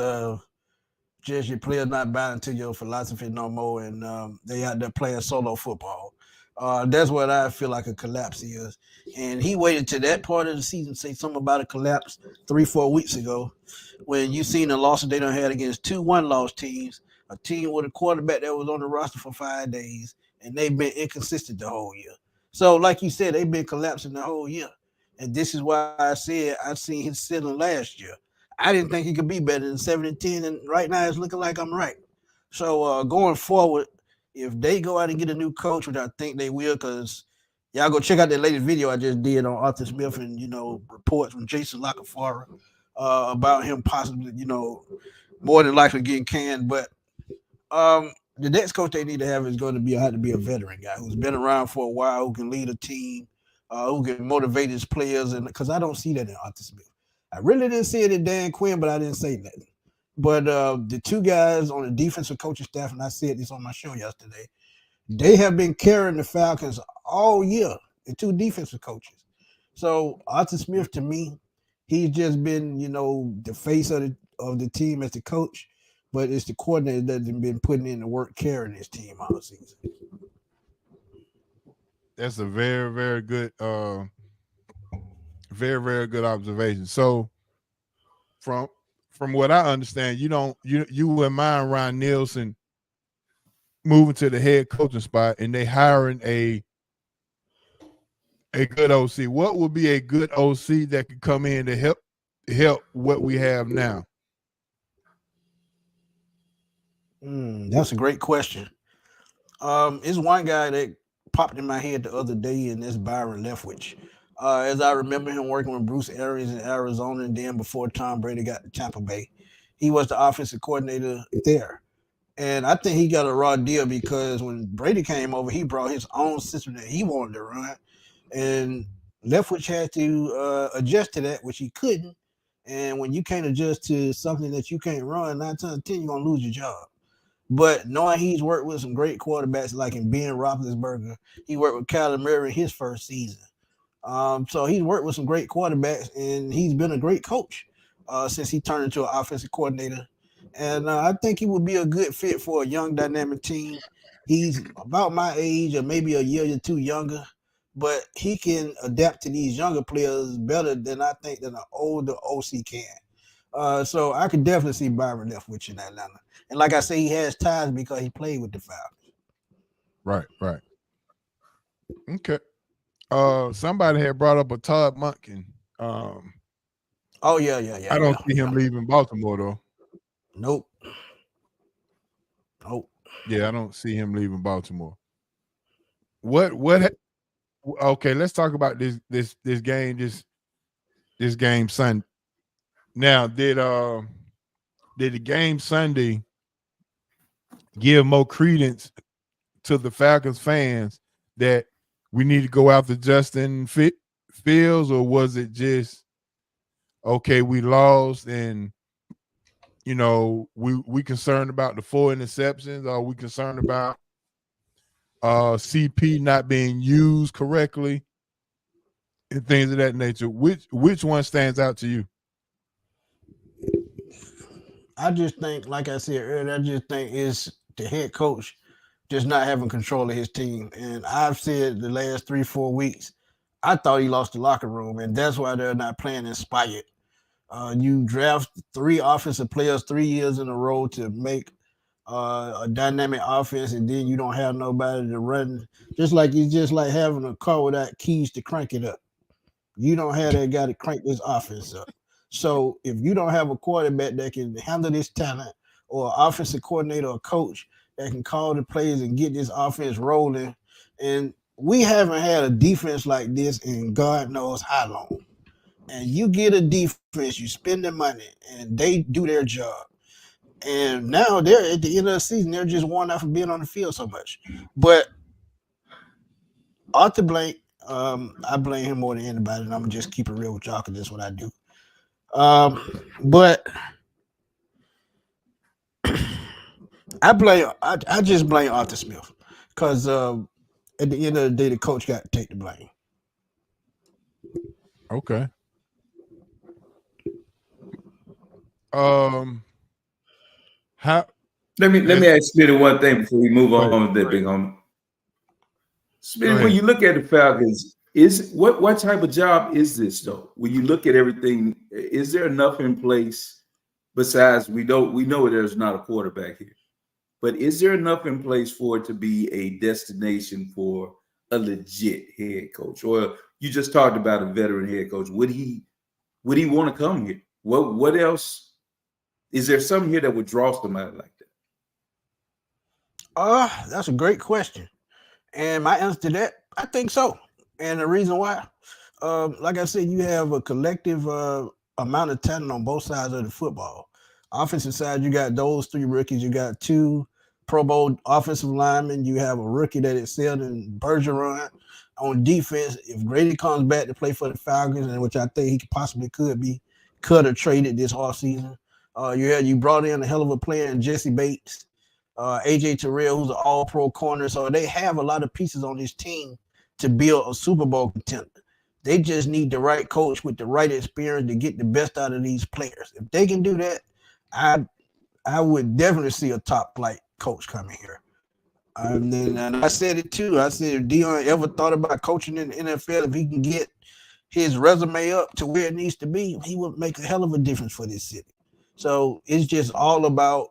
just your players not buying into your philosophy no more, and they out there playing solo football. That's what I feel like a collapse is. And he waited to that part of the season to say something about a collapse 3-4 weeks ago, when you seen the losses they done had against 2 1-loss teams, a team with a quarterback that was on the roster for 5 days, and they've been inconsistent the whole year. So, like you said, they've been collapsing the whole year. And this is why I said I seen his ceiling last year. I didn't think he could be better than 7-10, and right now it's looking like I'm right. So going forward, if they go out and get a new coach, which I think they will, because y'all go check out that latest video I just did on Arthur Smith, and reports from Jason Lockenfara about him possibly, more than likely getting canned. But the next coach they need to have is going to have to be a veteran guy who's been around for a while, who can lead a team, who can motivate his players, and because I don't see that in Arthur Smith. I really didn't see it in Dan Quinn, but I didn't say nothing. But the two guys on the defensive coaching staff, and I said this on my show yesterday, they have been carrying the Falcons all year, the two defensive coaches. So Arthur Smith, to me, he's just been, the face of the team as the coach, but it's the coordinator that's been putting in the work carrying this team all season. That's a very, very good, very, very good observation. So from what I understand, you wouldn't mind Ryan Nielsen moving to the head coaching spot and they hiring a good OC. What would be a good OC that could come in to help what we have now? That's a great question. It's one guy that popped in my head the other day, and that's Byron Leftwich. As I remember him working with Bruce Arians in Arizona, and then before Tom Brady got to Tampa Bay, he was the offensive coordinator there. And I think he got a raw deal because when Brady came over, he brought his own system that he wanted to run. And Leftwich had to adjust to that, which he couldn't. And when you can't adjust to something that you can't run, 9 times out of 10, you're going to lose your job. But knowing he's worked with some great quarterbacks like in Ben Roethlisberger, he worked with Kyler Murray in his first season. So he's worked with some great quarterbacks, and he's been a great coach since he turned into an offensive coordinator. And I think he would be a good fit for a young, dynamic team. He's about my age or maybe a year or two younger, but he can adapt to these younger players better than I think than an older OC can. So I could definitely see Byron Leftwich in Atlanta. And like I say, he has ties because he played with the Falcons. Right. Okay. Somebody had brought up a Todd Monken. Oh, yeah. I don't see him leaving Baltimore, though. Nope. Yeah, I don't see him leaving Baltimore. What okay, let's talk about this game Sunday. Now, did the game Sunday give more credence to the Falcons fans that we need to go after Justin Fields, or was it just okay, we lost and we concerned about the 4 interceptions? Are we concerned about CP not being used correctly and things of that nature? Which one stands out to you? I just think, like I said earlier, I just think it's the head coach just not having control of his team. And I've said the last 3-4 weeks, I thought he lost the locker room, and that's why they're not playing inspired. You draft 3 offensive players 3 years in a row to make a dynamic offense, and then you don't have nobody to run. It's just like having a car without keys to crank it up. You don't have that guy to crank this offense up. So if you don't have a quarterback that can handle this talent, or an offensive coordinator or coach that can call the plays and get this offense rolling, and we haven't had a defense like this in God knows how long. And you get a defense, you spend the money, and they do their job. And now they're at the end of the season, they're just worn out for being on the field so much. But Arthur Blank, I blame him more than anybody, and I'm gonna just keep it real with y'all because that's what I do. But I just blame Arthur Smith because at the end of the day, the coach got to take the blame. Okay. How? Let me ask you one thing before we move Go on with that big homie. Go Smitty, when ahead. you look at the Falcons, is what type of job is this though? When you look at everything, is there enough in place besides we know there's not a quarterback here, but is there enough in place for it to be a destination for a legit head coach? Or you just talked about a veteran head coach. Would he want to come here? What else? Is there something here that would draw somebody like that? That's a great question. And my answer to that, I think so. And the reason why, like I said, you have a collective amount of talent on both sides of the football. Offensive side, you got those three rookies. You got two Pro Bowl offensive linemen. You have a rookie that excelled in Bergeron. On defense, if Grady comes back to play for the Falcons, and which I think he possibly could be cut or traded this offseason, you brought in a hell of a player in Jesse Bates. AJ Terrell, who's an all-pro corner. So they have a lot of pieces on this team to build a Super Bowl contender. They just need the right coach with the right experience to get the best out of these players. If they can do that, I would definitely see a top-flight coach coming here. And I said it too. I said if Dion ever thought about coaching in the NFL, if he can get his resume up to where it needs to be, he would make a hell of a difference for this city. So it's just all about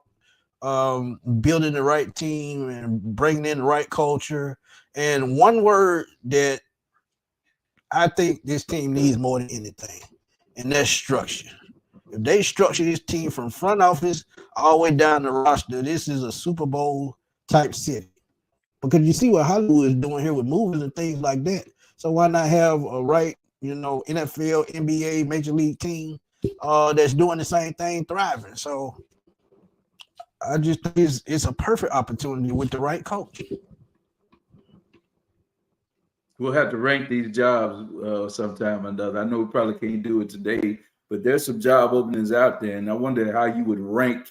building the right team and bringing in the right culture. And one word that I think this team needs more than anything, and that's structure. If they structure this team from front office all the way down the roster, this is a Super Bowl type city. Because you see what Hollywood is doing here with movies and things like that. So why not have a right, NFL, NBA, Major League team that's doing the same thing, thriving? So I just think it's a perfect opportunity with the right coach. We'll have to rank these jobs sometime or another. I know we probably can't do it today, but there's some job openings out there, and I wonder how you would rank,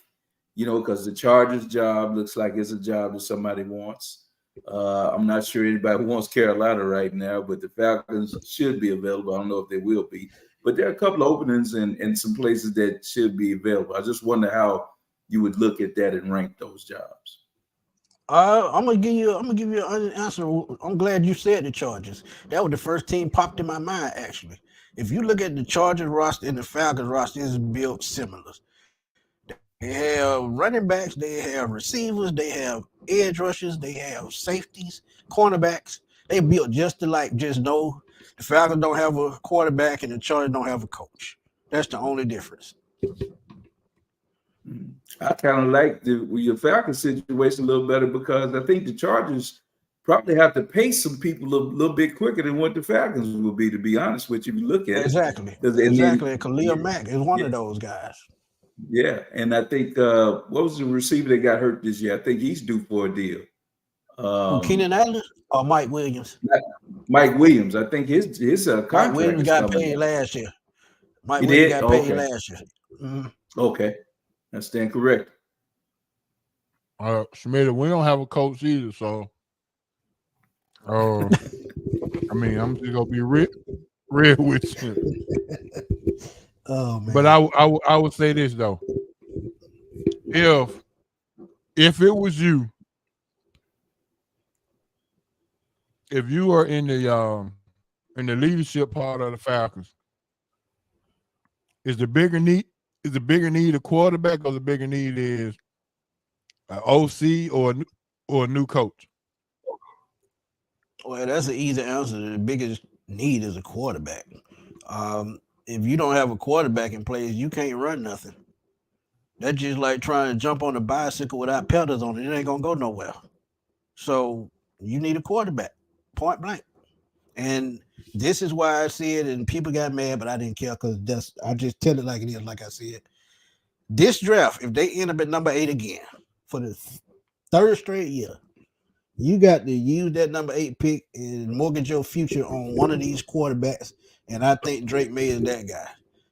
because the Chargers job looks like it's a job that somebody wants. I'm not sure anybody wants Carolina right now, but the Falcons should be available. I don't know if they will be, but there are a couple of openings and some places that should be available. I just wonder how you would look at that and rank those jobs. I'm gonna give you an answer. I'm glad you said the Chargers. That was the first team popped in my mind, actually. If you look at the Chargers roster and the Falcons roster, is built similar. They have running backs, they have receivers, they have edge rushers, they have safeties, cornerbacks. They built just alike. Just know the Falcons don't have a quarterback and the Chargers don't have a coach. That's the only difference. I kind of like your Falcons situation a little better because I think the Chargers probably have to pay some people a little bit quicker than what the Falcons will be, to be honest with you, if you look at exactly. it. Exactly. And Khalil Mack is one of those guys. Yeah, and I think what was the receiver that got hurt this year? I think he's due for a deal. Keenan Allen or Mike Williams? Mike Williams. I think his contract. Mike Williams got paid last year. Mike Williams got paid last year. Mm-hmm. Okay, I stand correct. Schmidt, we don't have a coach either, so I mean, I'm just gonna be real with you. Oh man! But I would say this though: if it was you, if you are in the leadership part of the Falcons, is the bigger need a quarterback, or the bigger need is an OC or a new coach? Well, that's an easy answer. The biggest need is a quarterback. If you don't have a quarterback in place, you can't run nothing. That's just like trying to jump on a bicycle without pedals on it. It ain't gonna go nowhere. So you need a quarterback, point blank. And this is why I said, and people got mad, but I didn't care because I just tell it like it is. Like I said, this draft, if they end up at number 8 again for the third straight year, you got to use that number 8 pick and mortgage your future on one of these quarterbacks. And I think Drake May is that guy.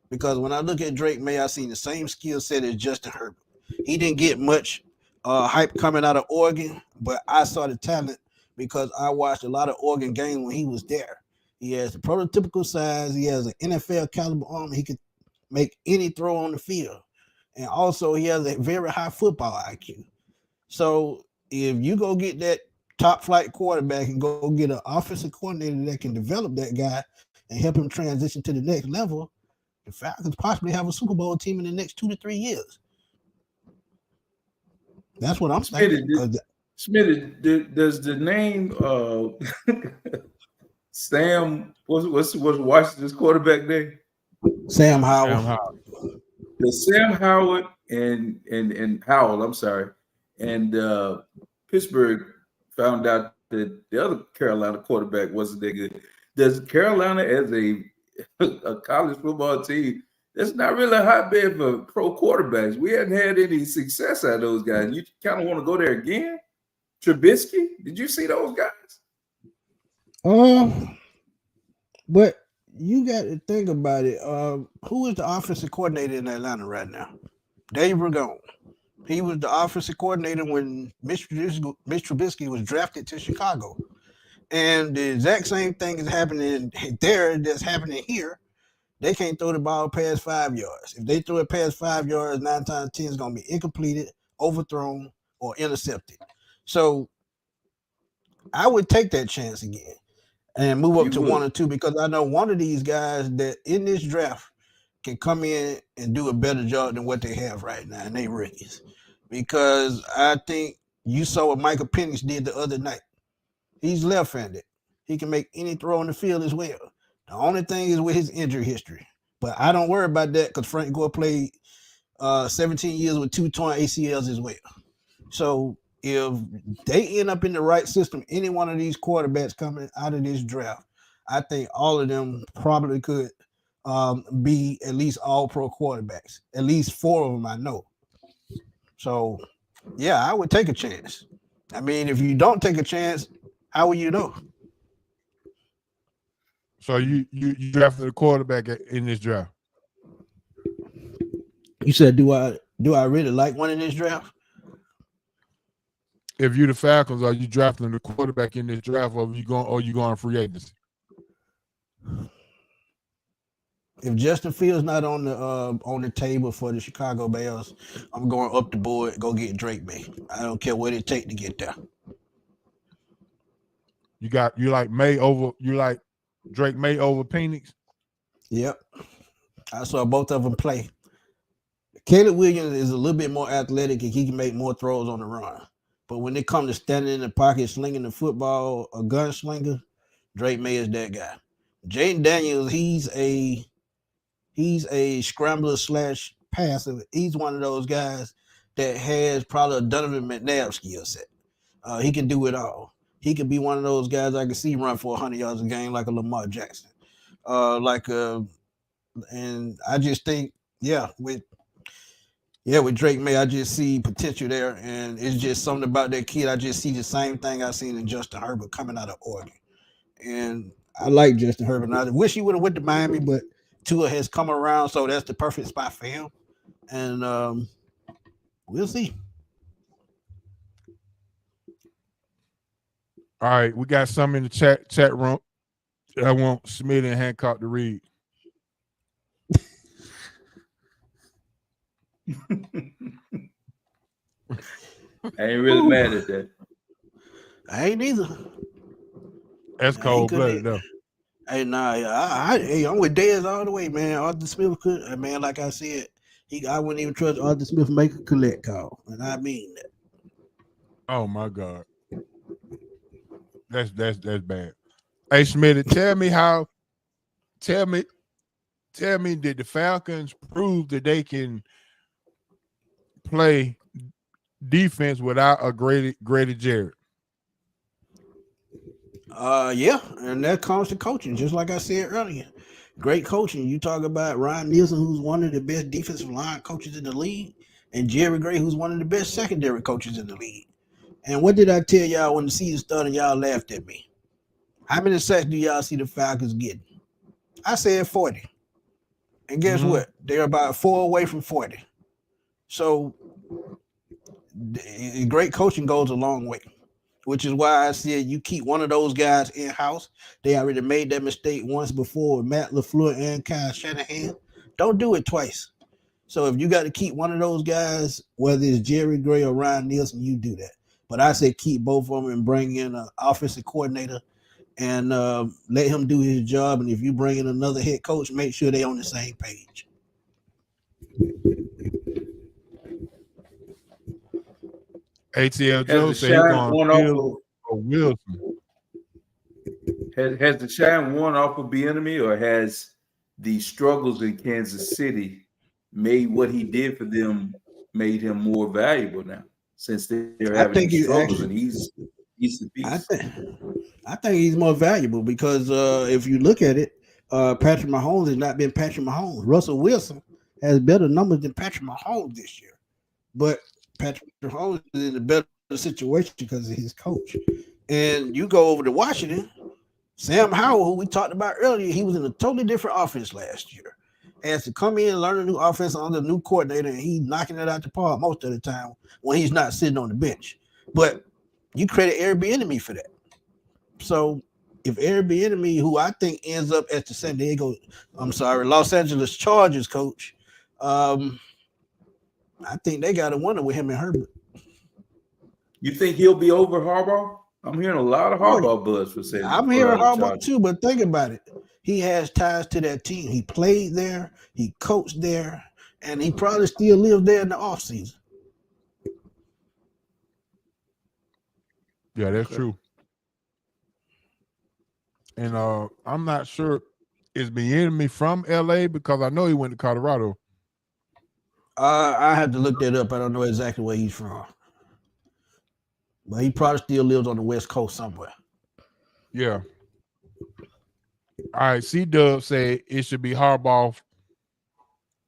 Because when I look at Drake May, I seen the same skill set as Justin Herbert. He didn't get much hype coming out of Oregon, but I saw the talent because I watched a lot of Oregon games when he was there. He has the prototypical size. He has an NFL caliber arm. He could make any throw on the field. and also he has a very high football IQ. So if you go get that top flight quarterback and go get an offensive coordinator that can develop that guy and help him transition to the next level, the Falcons possibly have a Super Bowl team in the next 2 to 3 years. That's what I'm thinking. Smitty, does the name Sam what's Washington's quarterback name? Sam Howell. The Sam Howard and Howell, I'm sorry, and Pittsburgh found out that the other Carolina quarterback wasn't that good. Does Carolina as a college football team? That's not really a hotbed for pro quarterbacks. We hadn't had any success out of those guys. You kind of want to go there again? Trubisky? Did you see those guys? But you got to think about it. Who is the offensive coordinator in Atlanta right now? Dave Ragone. He was the offensive coordinator when Mitch Trubisky was drafted to Chicago. And the exact same thing is happening there that's happening here. They can't throw the ball past 5 yards. If they throw it past 5 yards, 9 times 10 is going to be incompleted, overthrown, or intercepted. So I would take that chance again and move up to 1 or 2, because I know one of these guys that in this draft can come in and do a better job than what they have right now, and they rookies. Because I think you saw what Michael Penix did the other night. He's left-handed. He can make any throw on the field as well. The only thing is with his injury history. But I don't worry about that because Frank Gore played 17 years with 2 torn ACLs as well. So if they end up in the right system, any one of these quarterbacks coming out of this draft, I think all of them probably could be at least all-pro quarterbacks. At least 4 of them I know. So, yeah, I would take a chance. I mean, if you don't take a chance, how will you know? So you drafted a quarterback in this draft? You said, do I really like one in this draft? If you're the Falcons, are you drafting the quarterback in this draft, or you going free agency? If Justin Fields not on the table for the Chicago Bears, I'm going up the board, go get Drake May. I don't care what it takes to get there. You like Drake May over Penix? Yep. I saw both of them play. Caleb Williams is a little bit more athletic and he can make more throws on the run. But when it comes to standing in the pocket, slinging the football, a gunslinger, Drake May is that guy. Jaden Daniels, he's a scrambler / passer. He's one of those guys that has probably a Donovan McNabb skill set. He can do it all. He could be one of those guys I can see run for 100 yards a game like a Lamar Jackson. And I just think, with Drake May, I just see potential there, and it's just something about that kid. I just see the same thing I seen in Justin Herbert coming out of Oregon, and I like Justin Herbert. And I wish he would have went to Miami, but Tua has come around, so that's the perfect spot for him, and we'll see. All right, we got some in the chat room. I want Smith and Hancock to read. I ain't really mad at that. I ain't either. That's cold-blooded, though. Hey, I'm with Dez all the way, man. Arthur Smith could, man, like I said, I wouldn't even trust Arthur Smith to make a collect call, and I mean that. Oh my God, that's bad. Hey, Smitty, tell me, did the Falcons prove that they can play defense without a Grady Jarrett? Yeah, and that comes to coaching, just like I said earlier. Great coaching. You talk about Ryan Nielsen, who's one of the best defensive line coaches in the league, and Jerry Gray, who's one of the best secondary coaches in the league. And what did I tell y'all when the season started? Y'all laughed at me. How many sacks do y'all see the Falcons getting? I said 40. And guess what? They're about 4 away from 40. So great coaching goes a long way, which is why I said you keep one of those guys in-house. They already made that mistake once before with Matt LaFleur and Kyle Shanahan. Don't do it twice. So if you got to keep one of those guys, whether it's Jerry Gray or Ryan Nielsen, you do that. But I say keep both of them and bring in an offensive coordinator and let him do his job. And if you bring in another head coach, make sure they're on the same page. ATL Joe said he's going to Fields or Wilson. Has the shine worn off of Bieniemy, or has the struggles in Kansas City made what he did for them made him more valuable now? Since they're having these struggles, and he's the piece. I think he's more valuable because if you look at it, Patrick Mahomes has not been Patrick Mahomes. Russell Wilson has better numbers than Patrick Mahomes this year, but Patrick Mahomes is in a better situation because of his coach. And you go over to Washington, Sam Howell, who we talked about earlier, he was in a totally different offense last year. Has to come in and learn a new offense under a new coordinator, and he's knocking it out the park most of the time when he's not sitting on the bench. But you credit Eric Bieniemy for that. So if Eric Bieniemy, who I think ends up as the Los Angeles Chargers coach, I think they got to wonder with him and Herbert. You think he'll be over Harbaugh? I'm hearing a lot of Harbaugh buzz for saying. I'm hearing Harbaugh too, but think about it. He has ties to that team. He played there, he coached there, and he probably still lives there in the offseason. Yeah, that's true. And I'm not sure is Bieniemy from LA because I know he went to Colorado. I had to look that up. I don't know exactly where he's from. But he probably still lives on the West Coast somewhere. Yeah. All right. C-Dub said it should be Harbaugh,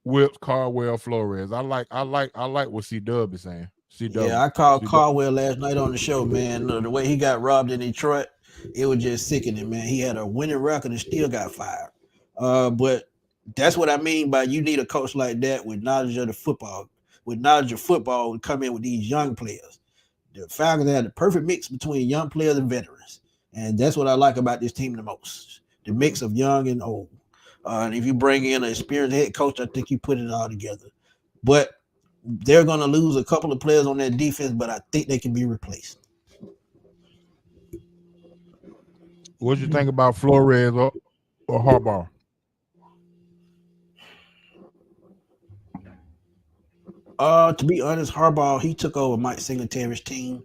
Whips, Caldwell, Flores. I like what C-Dub is saying. C-Dub. Yeah, I called Caldwell last night on the show, man. The way he got robbed in Detroit, it was just sickening, man. He had a winning record and still got fired. But that's what I mean by you need a coach like that with knowledge of the football, to come in with these young players. The Falcons had the perfect mix between young players and veterans. And that's what I like about this team the most. The mix of young and old. And if you bring in an experienced head coach, I think you put it all together. But they're going to lose a couple of players on that defense, but I think they can be replaced. What do you think about Flores or Harbaugh? To be honest, Harbaugh, he took over Mike Singletary's team,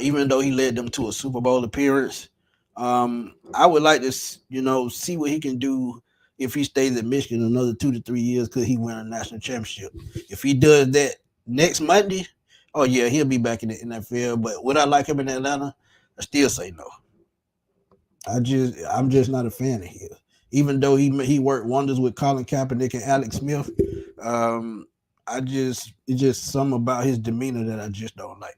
even though he led them to a Super Bowl appearance. I would like to, see what he can do if he stays at Michigan another 2 to 3 years. Could he win a national championship? If he does that next Monday, oh yeah, he'll be back in the NFL. But would I like him in Atlanta? I still say no. I'm just not a fan of his. Even though he worked wonders with Colin Kaepernick and Alex Smith, it's just something about his demeanor that I just don't like.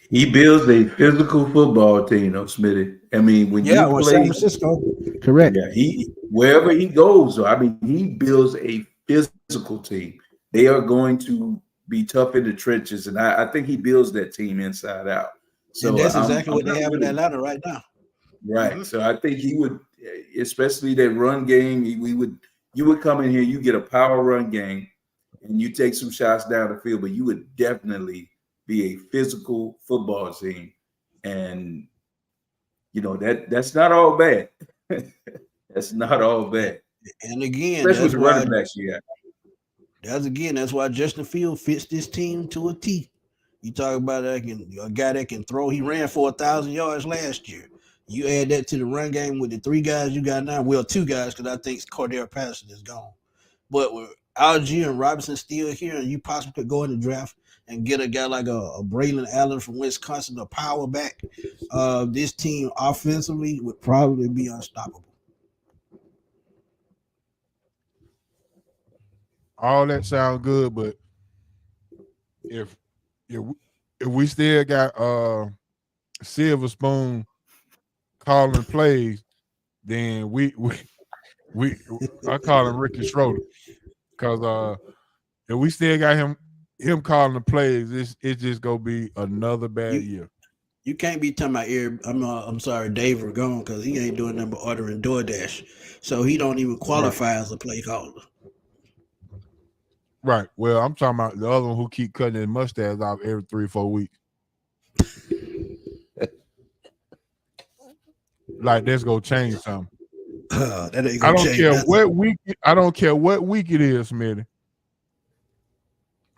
He builds a physical football team, Smitty. I mean, when you play San Francisco, correct. Yeah, wherever he goes, he builds a physical team. They are going to be tough in the trenches, and I think he builds that team inside out. So and that's exactly what they have in Atlanta right now. Right. Mm-hmm. So I think he would, especially that run game. You would come in here, you get a power run game, and you take some shots down the field, but you would definitely be a physical football team. And that's not all bad. That's not all bad. And again, especially with the running backs you got. That's why Justin Fields fits this team to a T. You talk about a guy that can throw. He ran for 1,000 yards last year. You add that to the run game with the 3 guys you got now. Well, 2 guys, because I think Cordell Patterson is gone. But with Algier and Robinson still here, and you possibly could go in the draft and get a guy like a Braylon Allen from Wisconsin, a power back. This team offensively would probably be unstoppable. All that sounds good, but if we still got Silver Spoon calling plays, then I call him Ricky Schroeder, because if we still got him calling the plays, it's just gonna be another bad year. You can't be talking about I'm sorry, Dave Ragone, because he ain't doing nothing but ordering DoorDash, so he don't even qualify as a play caller. Right. Well, I'm talking about the other one who keep cutting his mustache off every 3-4 weeks. Like that's gonna change something. That ain't I gonna don't change care nothing. what week. I don't care what week it is, Smitty.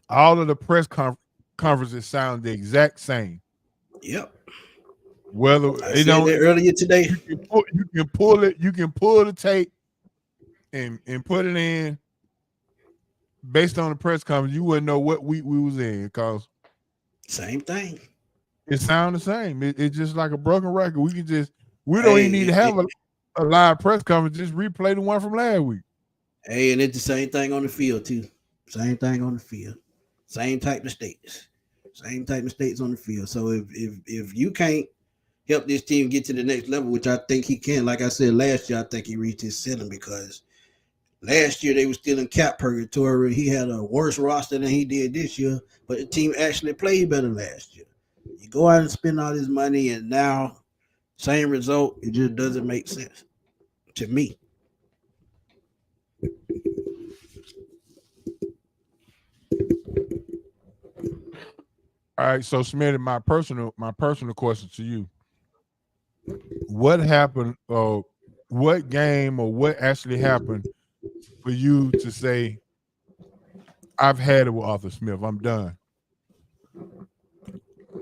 All of the press conferences sound the exact same. Yep. Whether I said that earlier today. you can pull it. You can pull the tape and put it in based on the press conference. You wouldn't know what week we was in because same thing. It sounds the same. It's just like a broken record. We don't even need to have a live press conference. Just replay the one from last week. Hey, and it's the same thing on the field too. Same thing on the field. Same type of mistakes. Same type of mistakes on the field. So if you can't help this team get to the next level, which I think he can, like I said last year, I think he reached his ceiling because last year they were still in cap purgatory. He had a worse roster than he did this year, but the team actually played better last year. You go out and spend all this money, and now same result. It just doesn't make sense to me. All right, so Smitty, my personal question to you: what happened? What game or what actually happened for you to say, "I've had it with Arthur Smith. I'm done"?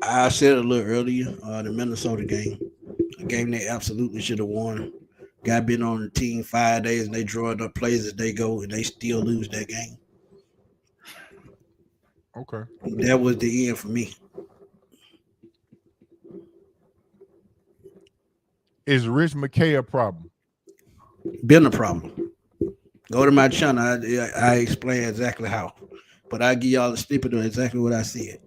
I said it a little earlier, the Minnesota game, a game they absolutely should have won. Guy been on the team 5 days and they draw up plays as they go and they still lose that game. Okay, that was the end for me. Is Rich McKay a problem? Been a problem. Go to my channel. I explain exactly how, but I give y'all a snippet of exactly what I said.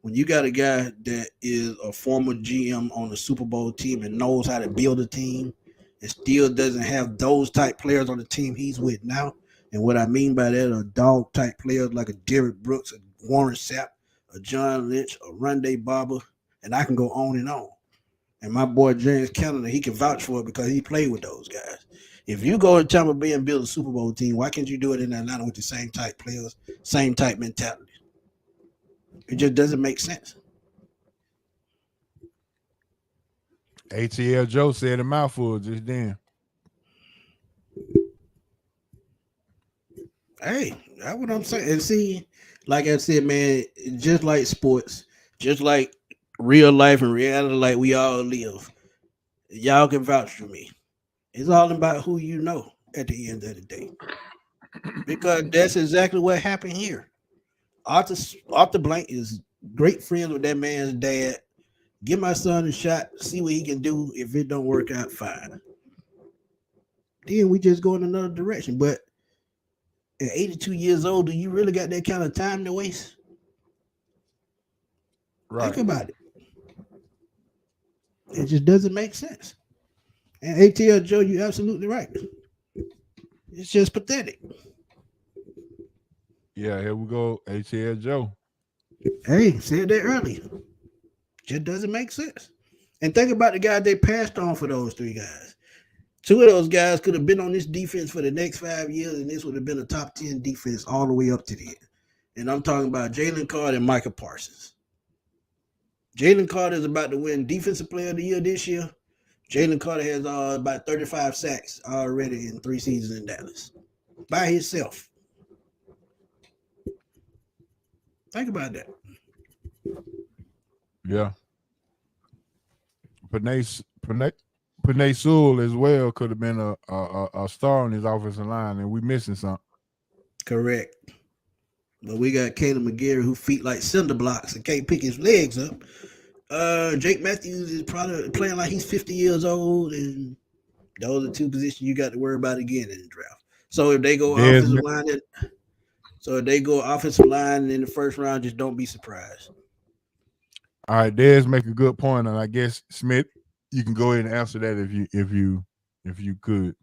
When you got a guy that is a former GM on a Super Bowl team and knows how to build a team and still doesn't have those type players on the team he's with now, and what I mean by that are dog type players like a Derrick Brooks, a Warren Sapp, a John Lynch, a Rondé Barber, and I can go on and on. And my boy James Canada, he can vouch for it because he played with those guys. If you go to Tampa Bay and build a Super Bowl team, why can't you do it in Atlanta with the same type players, same type mentality? It just doesn't make sense. ATL Joe said a mouthful just then. Hey, that's what I'm saying. And see, like I said, man, just like sports, just like real life and reality, like we all live, y'all can vouch for me. It's all about who you know at the end of the day. Because that's exactly what happened here. Arthur Blank is great friends with that man's dad. Give my son a shot, see what he can do. If it don't work out, fine. Then we just go in another direction. But at 82 years old, do you really got that kind of time to waste? Right. Think about it. It just doesn't make sense. And ATL Joe, you're absolutely right. It's just pathetic. Yeah, here we go. ATL Joe. Hey, said that earlier. Just doesn't make sense. And think about the guys they passed on for those three guys. Two of those guys could have been on this defense for the next 5 years, and this would have been a top 10 defense all the way up to the end. And I'm talking about Jalen Carter and Micah Parsons. Jalen Carter is about to win Defensive Player of the Year this year. Jalen Carter has about 35 sacks already in 3 seasons in Dallas by himself. Think about that. Yeah. Panay Sewell as well could have been a star on his offensive line, and we missing something. Correct. But we got Caleb McGarry who feet like cinder blocks and can't pick his legs up. Jake Matthews is probably playing like he's 50 years old, and those are 2 positions you got to worry about again in the draft. So if they go offensive line in the first round, just don't be surprised. All right, Dez make a good point, and I guess Smith, you can go ahead and answer that if you could.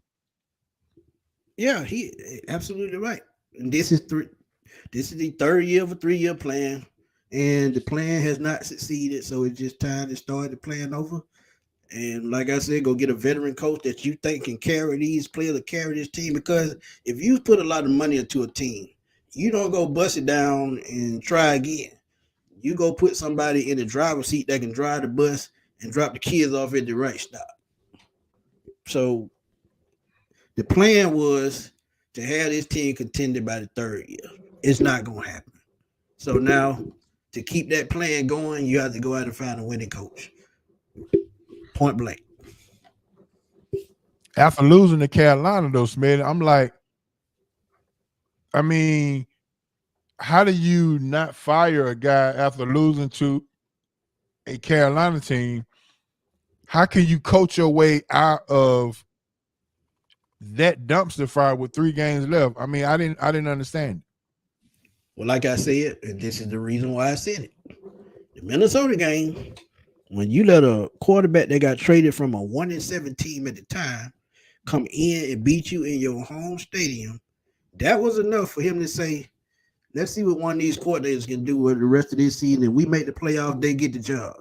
Yeah, he absolutely right. And this is the third year of a 3-year plan, and the plan has not succeeded. So it's just time to start the plan over. And like I said, go get a veteran coach that you think can carry these players or carry this team. Because if you put a lot of money into a team, you don't go bust it down and try again. You go put somebody in the driver's seat that can drive the bus and drop the kids off at the right stop. So the plan was to have this team contended by the third year. It's not going to happen. So now to keep that plan going, you have to go out and find a winning coach. Point blank. After losing to Carolina, though, Smith, I'm like, I mean, how do you not fire a guy after losing to a Carolina team? How can you coach your way out of that dumpster fire with 3 games left? I mean, I didn't understand it. Well, like I said, and this is the reason why I said it. The Minnesota game, when you let a quarterback that got traded from a 1-7 team at the time come in and beat you in your home stadium, that was enough for him to say, let's see what one of these coordinators can do with the rest of this season. And we make the playoffs, they get the job.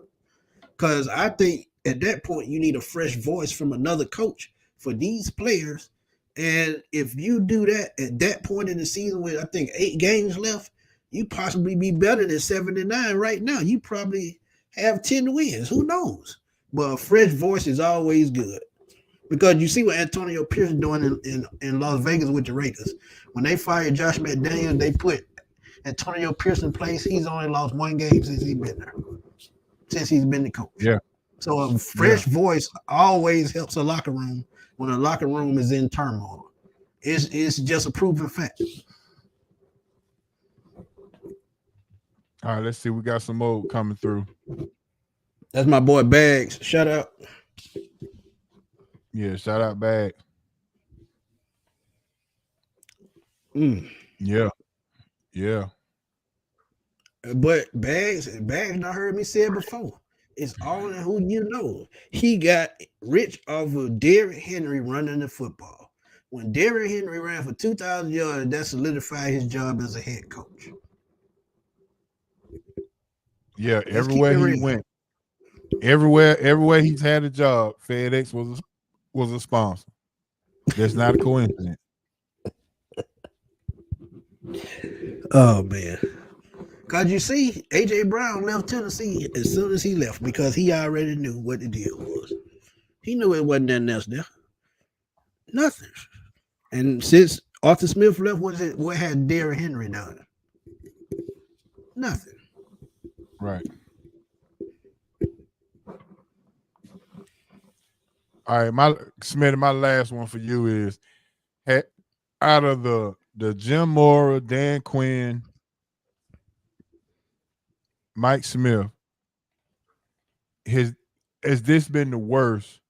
Because I think at that point, you need a fresh voice from another coach for these players. And if you do that at that point in the season with, I think, 8 games left, you possibly be better than 7-9 right now. You probably have 10 wins. Who knows? But a fresh voice is always good. Because you see what Antonio Pierce is doing in Las Vegas with the Raiders. When they fired Josh McDaniels, they put Antonio Pierce in place. He's only lost 1 game since he's been there. Since he's been the coach. Yeah. So a fresh voice always helps a locker room when a locker room is in turmoil. It's just a proven fact. All right, let's see. We got some more coming through. That's my boy Bags. Shout out. Yeah, shout out Bags. Yeah. But Bags I heard me say it before. It's all in who you know. He got rich off of Derrick Henry running the football. When Derrick Henry ran for 2,000 yards, that solidified his job as a head coach. Yeah, everywhere he went, everywhere he's had a job, FedEx was a sponsor. That's not a coincidence. Oh man. Cause you see, AJ Brown left Tennessee as soon as he left because he already knew what the deal was. He knew it wasn't nothing else there. Nothing. And since Arthur Smith left, what had Derrick Henry done? Nothing. Right. All right, my last one for you is out of the Jim Mora, Dan Quinn, Mike Smith, has this been the worst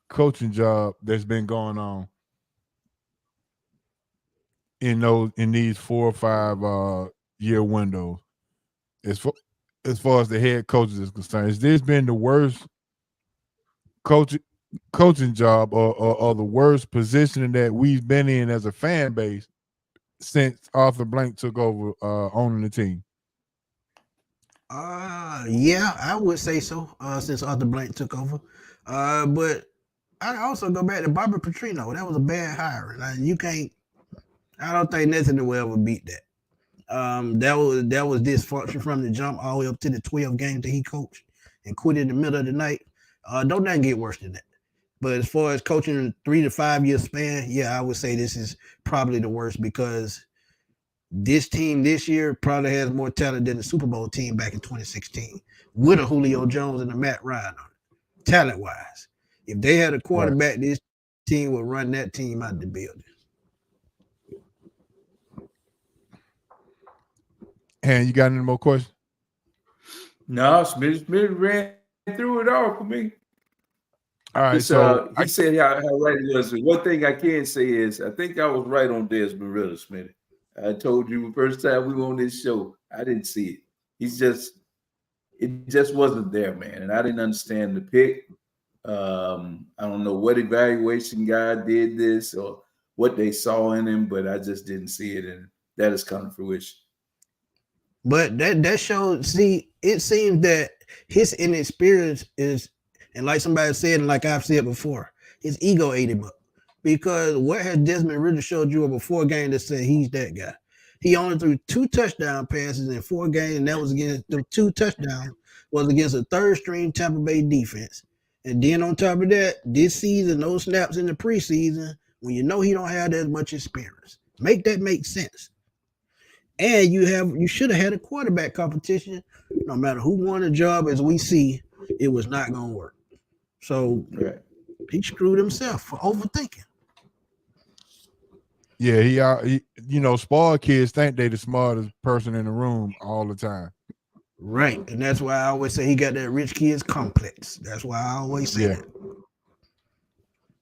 coaching job that's been going on in these 4 or 5 year windows? As far as the head coaches is concerned, has this been the worst coaching job or the worst positioning that we've been in as a fan base since Arthur Blank took over owning the team? Yeah, I would say so. Since Arthur Blank took over, but I also go back to Bobby Petrino. That was a bad hire. You can't. I don't think nothing will ever beat that. That was dysfunction from the jump all the way up to the 12 games that he coached and quit in the middle of the night. Don't nothing get worse than that. But as far as coaching in a 3 to 5 year span, yeah, I would say this is probably the worst because this team this year probably has more talent than the Super Bowl team back in 2016 with a Julio Jones and a Matt Ryan on it, talent-wise. If they had a quarterback, right, this team would run that team out of the building. And you got any more questions? No, Smith ran through it all for me. All right, so he said how right it was. One thing I can say is I think I was right on Desmond Ritter, Smith. I told you the first time we were on this show, I didn't see it. It just wasn't there, man. And I didn't understand the pick. I don't know what evaluation guy did this or what they saw in him, but I just didn't see it. And that has come to fruition. But that shows, see, it seems that his inexperience is, and like somebody said, and like I've said before, his ego ate him up. Because what has Desmond Ritter showed you before game that said he's that guy? He only threw 2 touchdown passes in 4 games, and that was against the 2 touchdowns was against a third string Tampa Bay defense. And then on top of that, this season, those snaps in the preseason, when you know he don't have that much experience, make that make sense. And you should have had a quarterback competition. No matter who won the job, as we see, it was not going to work. So he screwed himself for overthinking. Yeah, he spoiled kids think they the smartest person in the room all the time. Right, and that's why I always say he got that rich kids complex. That's why I always say that.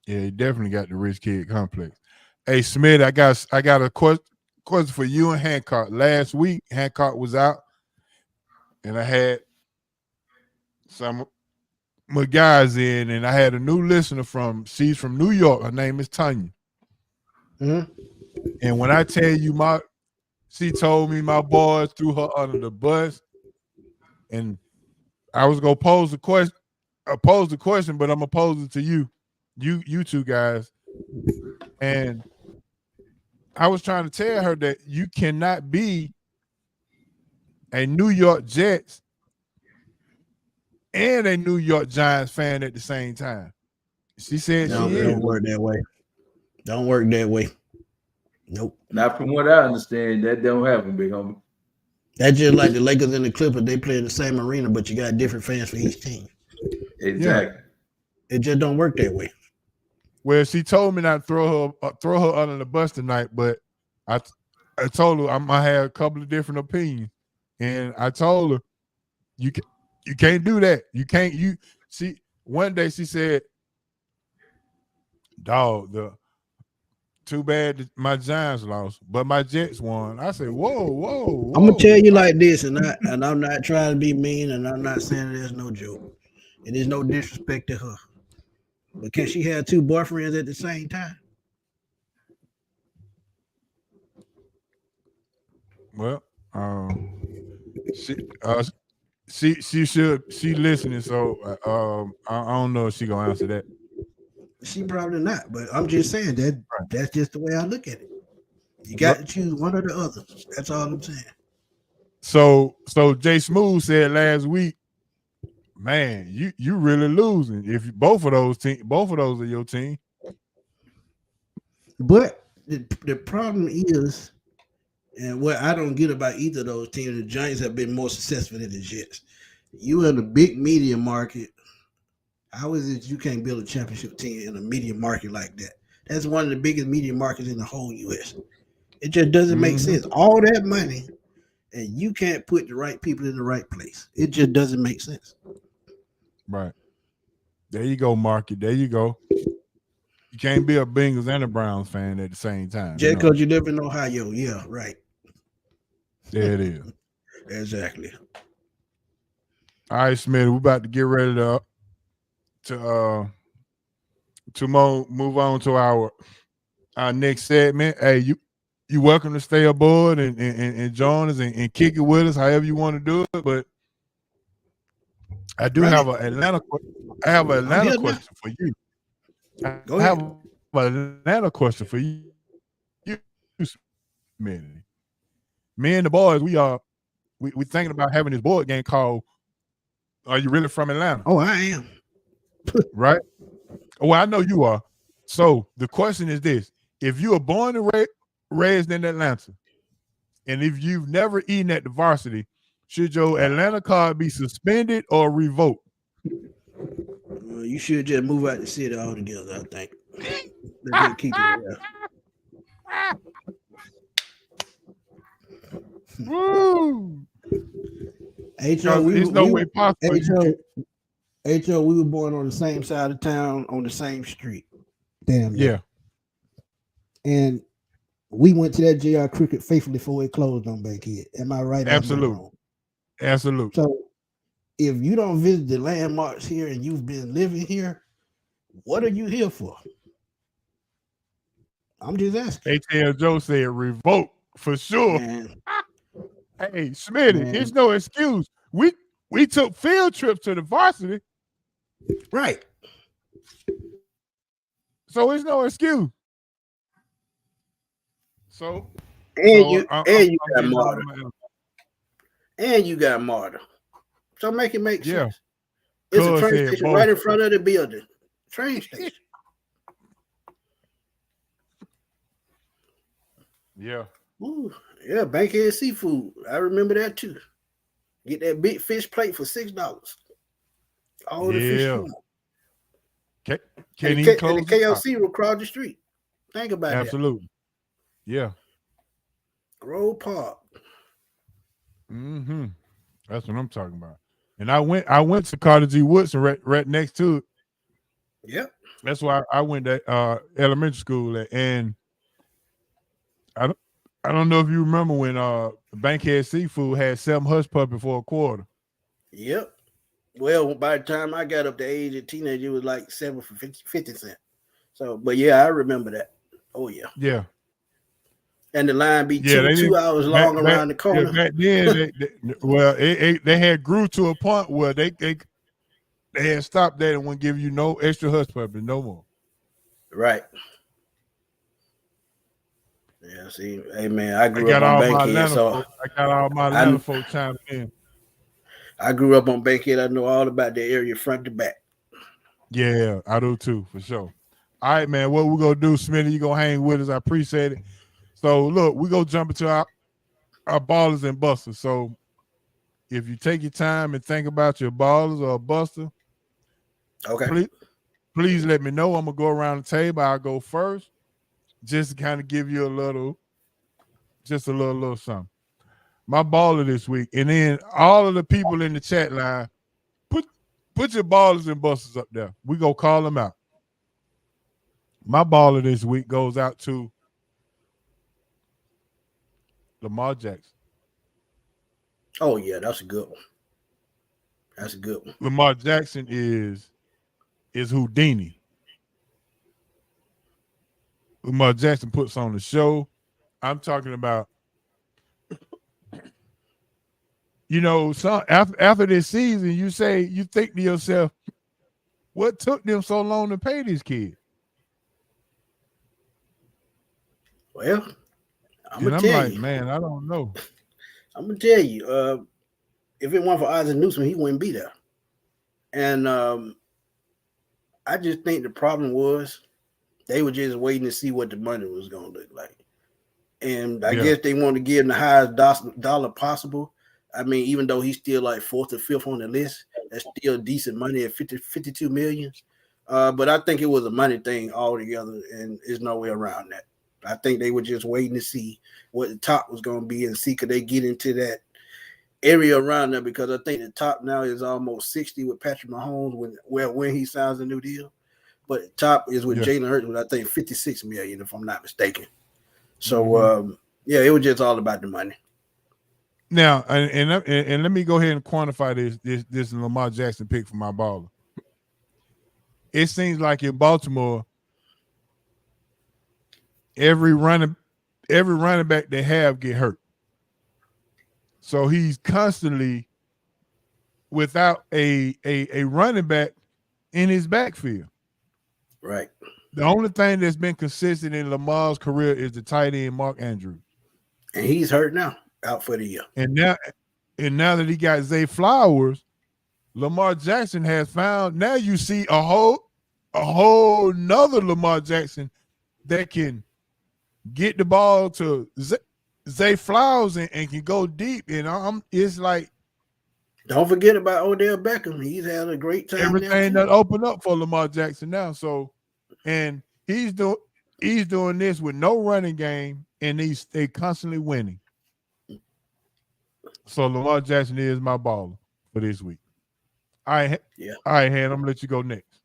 Yeah, he definitely got the rich kid complex. Hey, Smith, I got a question for you and Hancock. Last week, Hancock was out, and I had some my guys in, and I had a new listener she's from New York. Her name is Tanya. Mm-hmm. And when I tell you she told me my boys threw her under the bus, and I was gonna pose the question, but I'm gonna pose it to you two guys. And I was trying to tell her that you cannot be a New York Jets and a New York Giants fan at the same time. She said Don't work that way. Don't work that way. Nope. Not from what I understand. That don't happen, big homie. That's just like the Lakers and the Clippers. They play in the same arena, but you got different fans for each team. Exactly. Yeah. It just don't work that way. Well, she told me not to throw her under the bus tonight, but I told her I had a couple of different opinions, and I told her you can't do that. You can't. One day she said, "Dog, too bad that my Giants lost, but my Jets won." I said, "Whoa!" I'm gonna tell you like this, and I'm not trying to be mean, and I'm not saying there's no joke, and there's no disrespect to her. But can she have 2 boyfriends at the same time? Well, she should. She listening, so I don't know if she gonna answer that. She probably not, but I'm just saying that's just the way I look at it. You got to choose one or the other. That's all I'm saying. So Jay Smooth said last week, man, you really losing if both of those are your team. But the problem is, and what I don't get about either of those teams, the Giants have been more successful than the Jets. You in a big media market. How is it you can't build a championship team in a media market like that? That's one of the biggest media markets in the whole U.S. It just doesn't make sense. All that money, and you can't put the right people in the right place. It just doesn't make sense. Right. There you go, market. There you go. You can't be a Bengals and a Browns fan at the same time. Just because you live in Ohio. Yeah, right. There it is. Exactly. All right, Smith, we're about to get ready to move on to our next segment. Hey, you welcome to stay aboard and join us and kick it with us, however you want to do it. But I do have an Atlanta question for you. Go ahead. I have an Atlanta question for you, Smith. Me and the boys, we thinking about having this board game called "Are You Really From Atlanta?" Oh, I am. Right? Well, I know you are. So the question is this: if you are born and raised in Atlanta, and if you've never eaten at the Varsity, should your Atlanta card be suspended or revoked? You should just move out the city altogether, I think. Let's just keep it real. Woo! H.O., way possible. H.O., we were born on the same side of town, on the same street. Damn. Yeah. And we went to that JR Cricket faithfully before it closed on Bankhead. Am I right? Absolutely. Absolutely. So if you don't visit the landmarks here and you've been living here, what are you here for? I'm just asking. ATL Joe said revoke for sure. Man. Hey, Smitty, it's no excuse. We took field trips to the Varsity. Right. So it's no excuse. So And So you I'm got getting all Marta. my And you got Marta. So make it make yeah. sense. It's a Cuz train said station both. right in front of the building. Train station. Yeah. Ooh, yeah, Bankhead Seafood. I remember that too. Get that big fish plate for $6. All the fish you Yeah. want. Can And he the close the shop? KLC will cross the street. Think about that. Absolutely. Yeah. Grove Park. Mm-hmm. That's what I'm talking about. And I went to Carter G. Woodson right next to it. Yep. That's why I went to elementary school at, and I don't know if you remember when Bankhead Seafood had 7 hush puppies for a quarter. Yep. Well, by the time I got up to age of teenager, it was like 7 for 50 cents. So, but yeah, I remember that. Oh yeah. Yeah. And the line be Yeah, they 2 didn't hours long around the corner. back then they had grew to a point where they had stopped that and wouldn't give you no extra hush puppies no more. Right. Yeah, see, hey man, I I grew got up on all my Bankhead, Atlanta so folk. I got all my Atlanta folk chiming in. I grew up on Bankhead. I know all about the area front to back. Yeah, I do too, for sure. All right, man. What we gonna do, Smitty? You gonna hang with us? I appreciate it. So look, we gonna jump into our ballers and busters. So if you take your time and think about your ballers or buster, Okay. please let me know. I'm gonna go around the table. I'll go first, just to kind of give you a little something. My baller this week, and then all of the people in the chat line, put your ballers and busters up there. We gonna call them out. My baller this week goes out to Lamar Jackson. Oh yeah, that's a good one. That's a good one. Lamar Jackson is Houdini. Lamar Jackson puts on the show. I'm talking about, so after this season, you think to yourself, what took them so long to pay this kid? Well, I'm And gonna I'm tell like, you. man, I don't know. I'm gonna tell you. If it weren't for Isaac Newsom, he wouldn't be there. And I just think the problem was they were just waiting to see what the money was gonna look like. And I guess they wanted to give him the highest dollar possible. I mean, even though he's still like 4th or 5th on the list, that's still decent money at 52 million. But I think it was a money thing altogether, and there's no way around that. I think they were just waiting to see what the top was going to be and see could they get into that area around there, because I think the top now is almost 60 with Patrick Mahomes when he signs a new deal. But the top is with Jalen Hurts with, I think, 56 million, if I'm not mistaken. So yeah, it was just all about the money. Now, and let me go ahead and quantify this Lamar Jackson pick for my baller. It seems like in Baltimore, every running back they have get hurt. So he's constantly without a running back in his backfield. Right. The only thing that's been consistent in Lamar's career is the tight end Mark Andrews. And he's hurt now, out for the year. And now that he got Zay Flowers, Lamar Jackson has found, now you see a whole nother Lamar Jackson that can get the ball to Zay Flowers and can go deep. And it's like, don't forget about Odell Beckham. He's had a great time. Everything that opened up for Lamar Jackson now. So, and he's doing this with no running game, and they constantly winning. So Lamar Jackson is my baller for this week. All right, Han, I'm gonna let you go next.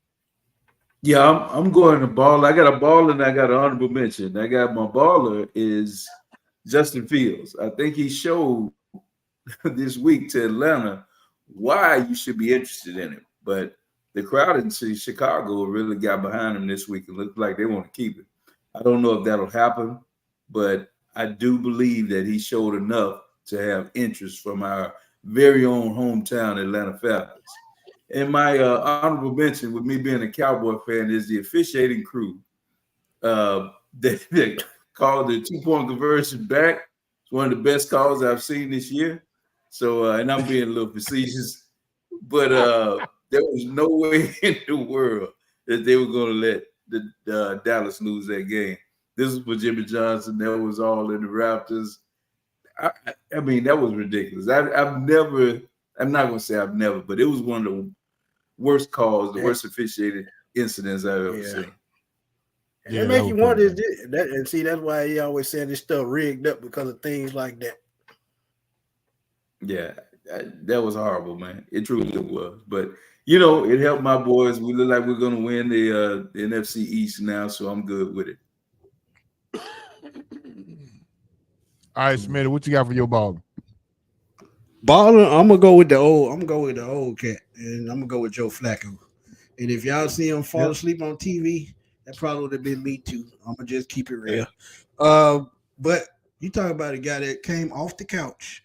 Yeah, I'm going to ball. I got a baller and I got an honorable mention. I got my baller is Justin Fields. I think he showed this week to Atlanta why you should be interested in him. But the crowd in Chicago really got behind him this week. It looked like they want to keep it. I don't know if that'll happen, but I do believe that he showed enough to have interest from our very own hometown Atlanta Falcons. And my honorable mention, with me being a Cowboy fan, is the officiating crew. They called the 2-point conversion back. It's one of the best calls I've seen this year. So, and I'm being a little facetious, but there was no way in the world that they were going to let the Dallas lose that game. This was for Jimmy Johnson. That was all in the Raptors. I mean, that was ridiculous. I'm not going to say I've never, but it was one of the worst calls, the worst officiated incidents I've ever seen. And that make you wonder, and see, that's why he always said this stuff rigged up because of things like that. Yeah, that was horrible, man. It truly was. But, you know, it helped my boys. We look like we're going to win the NFC East now, so I'm good with it. All right, Smitty, what you got for your ball? Baller, I'm gonna go with the old cat, and I'm gonna go with Joe Flacco. And if y'all see him fall asleep on TV, that probably would have been me too. I'm gonna just keep it real. But you talk about a guy that came off the couch,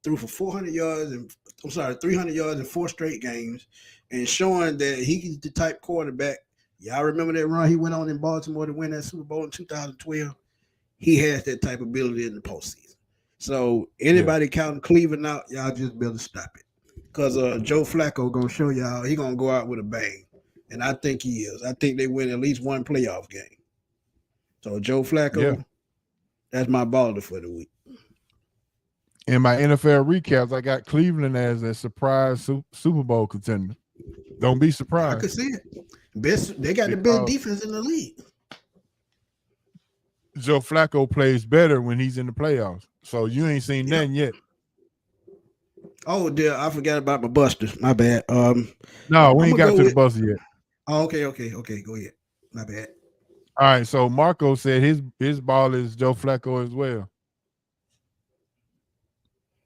threw for 400 yards and 300 yards in 4 straight games, and showing that he's the type quarterback. Y'all remember that run he went on in Baltimore to win that Super Bowl in 2012? He has that type of ability in the postseason. So anybody counting Cleveland out, y'all just better stop it. Because Joe Flacco gonna show y'all he gonna go out with a bang. And I think he is. I think they win at least one playoff game. So Joe Flacco, that's my baller for the week. In my NFL recaps, I got Cleveland as a surprise Super Bowl contender. Don't be surprised. I could see it. They got the best defense in the league. Joe Flacco plays better when he's in the playoffs. So you ain't seen nothing yet. Oh, dear. I forgot about my busters. My bad. No, we ain't got to the buster yet. Oh, okay. Go ahead. My bad. All right. So Marco said his ball is Joe Flacco as well.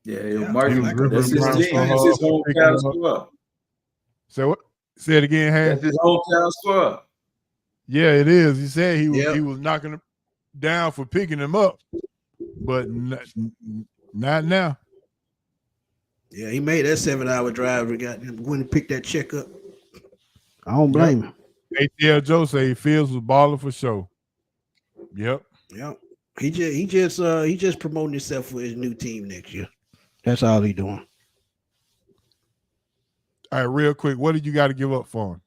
Yeah, Marco, that's his team. That's his hometown squad. So what? Say it again, Hank. That's his hometown squad. Yeah, it is. He said he was knocking him down for picking him up, but not now. Yeah, he made that 7-hour drive. Went and picked that check up. I don't blame him. ATL Joe say he feels was balling for sure. Yep. He just promoting himself for his new team next year. That's all he doing. All right, real quick, what did you got to give up for him?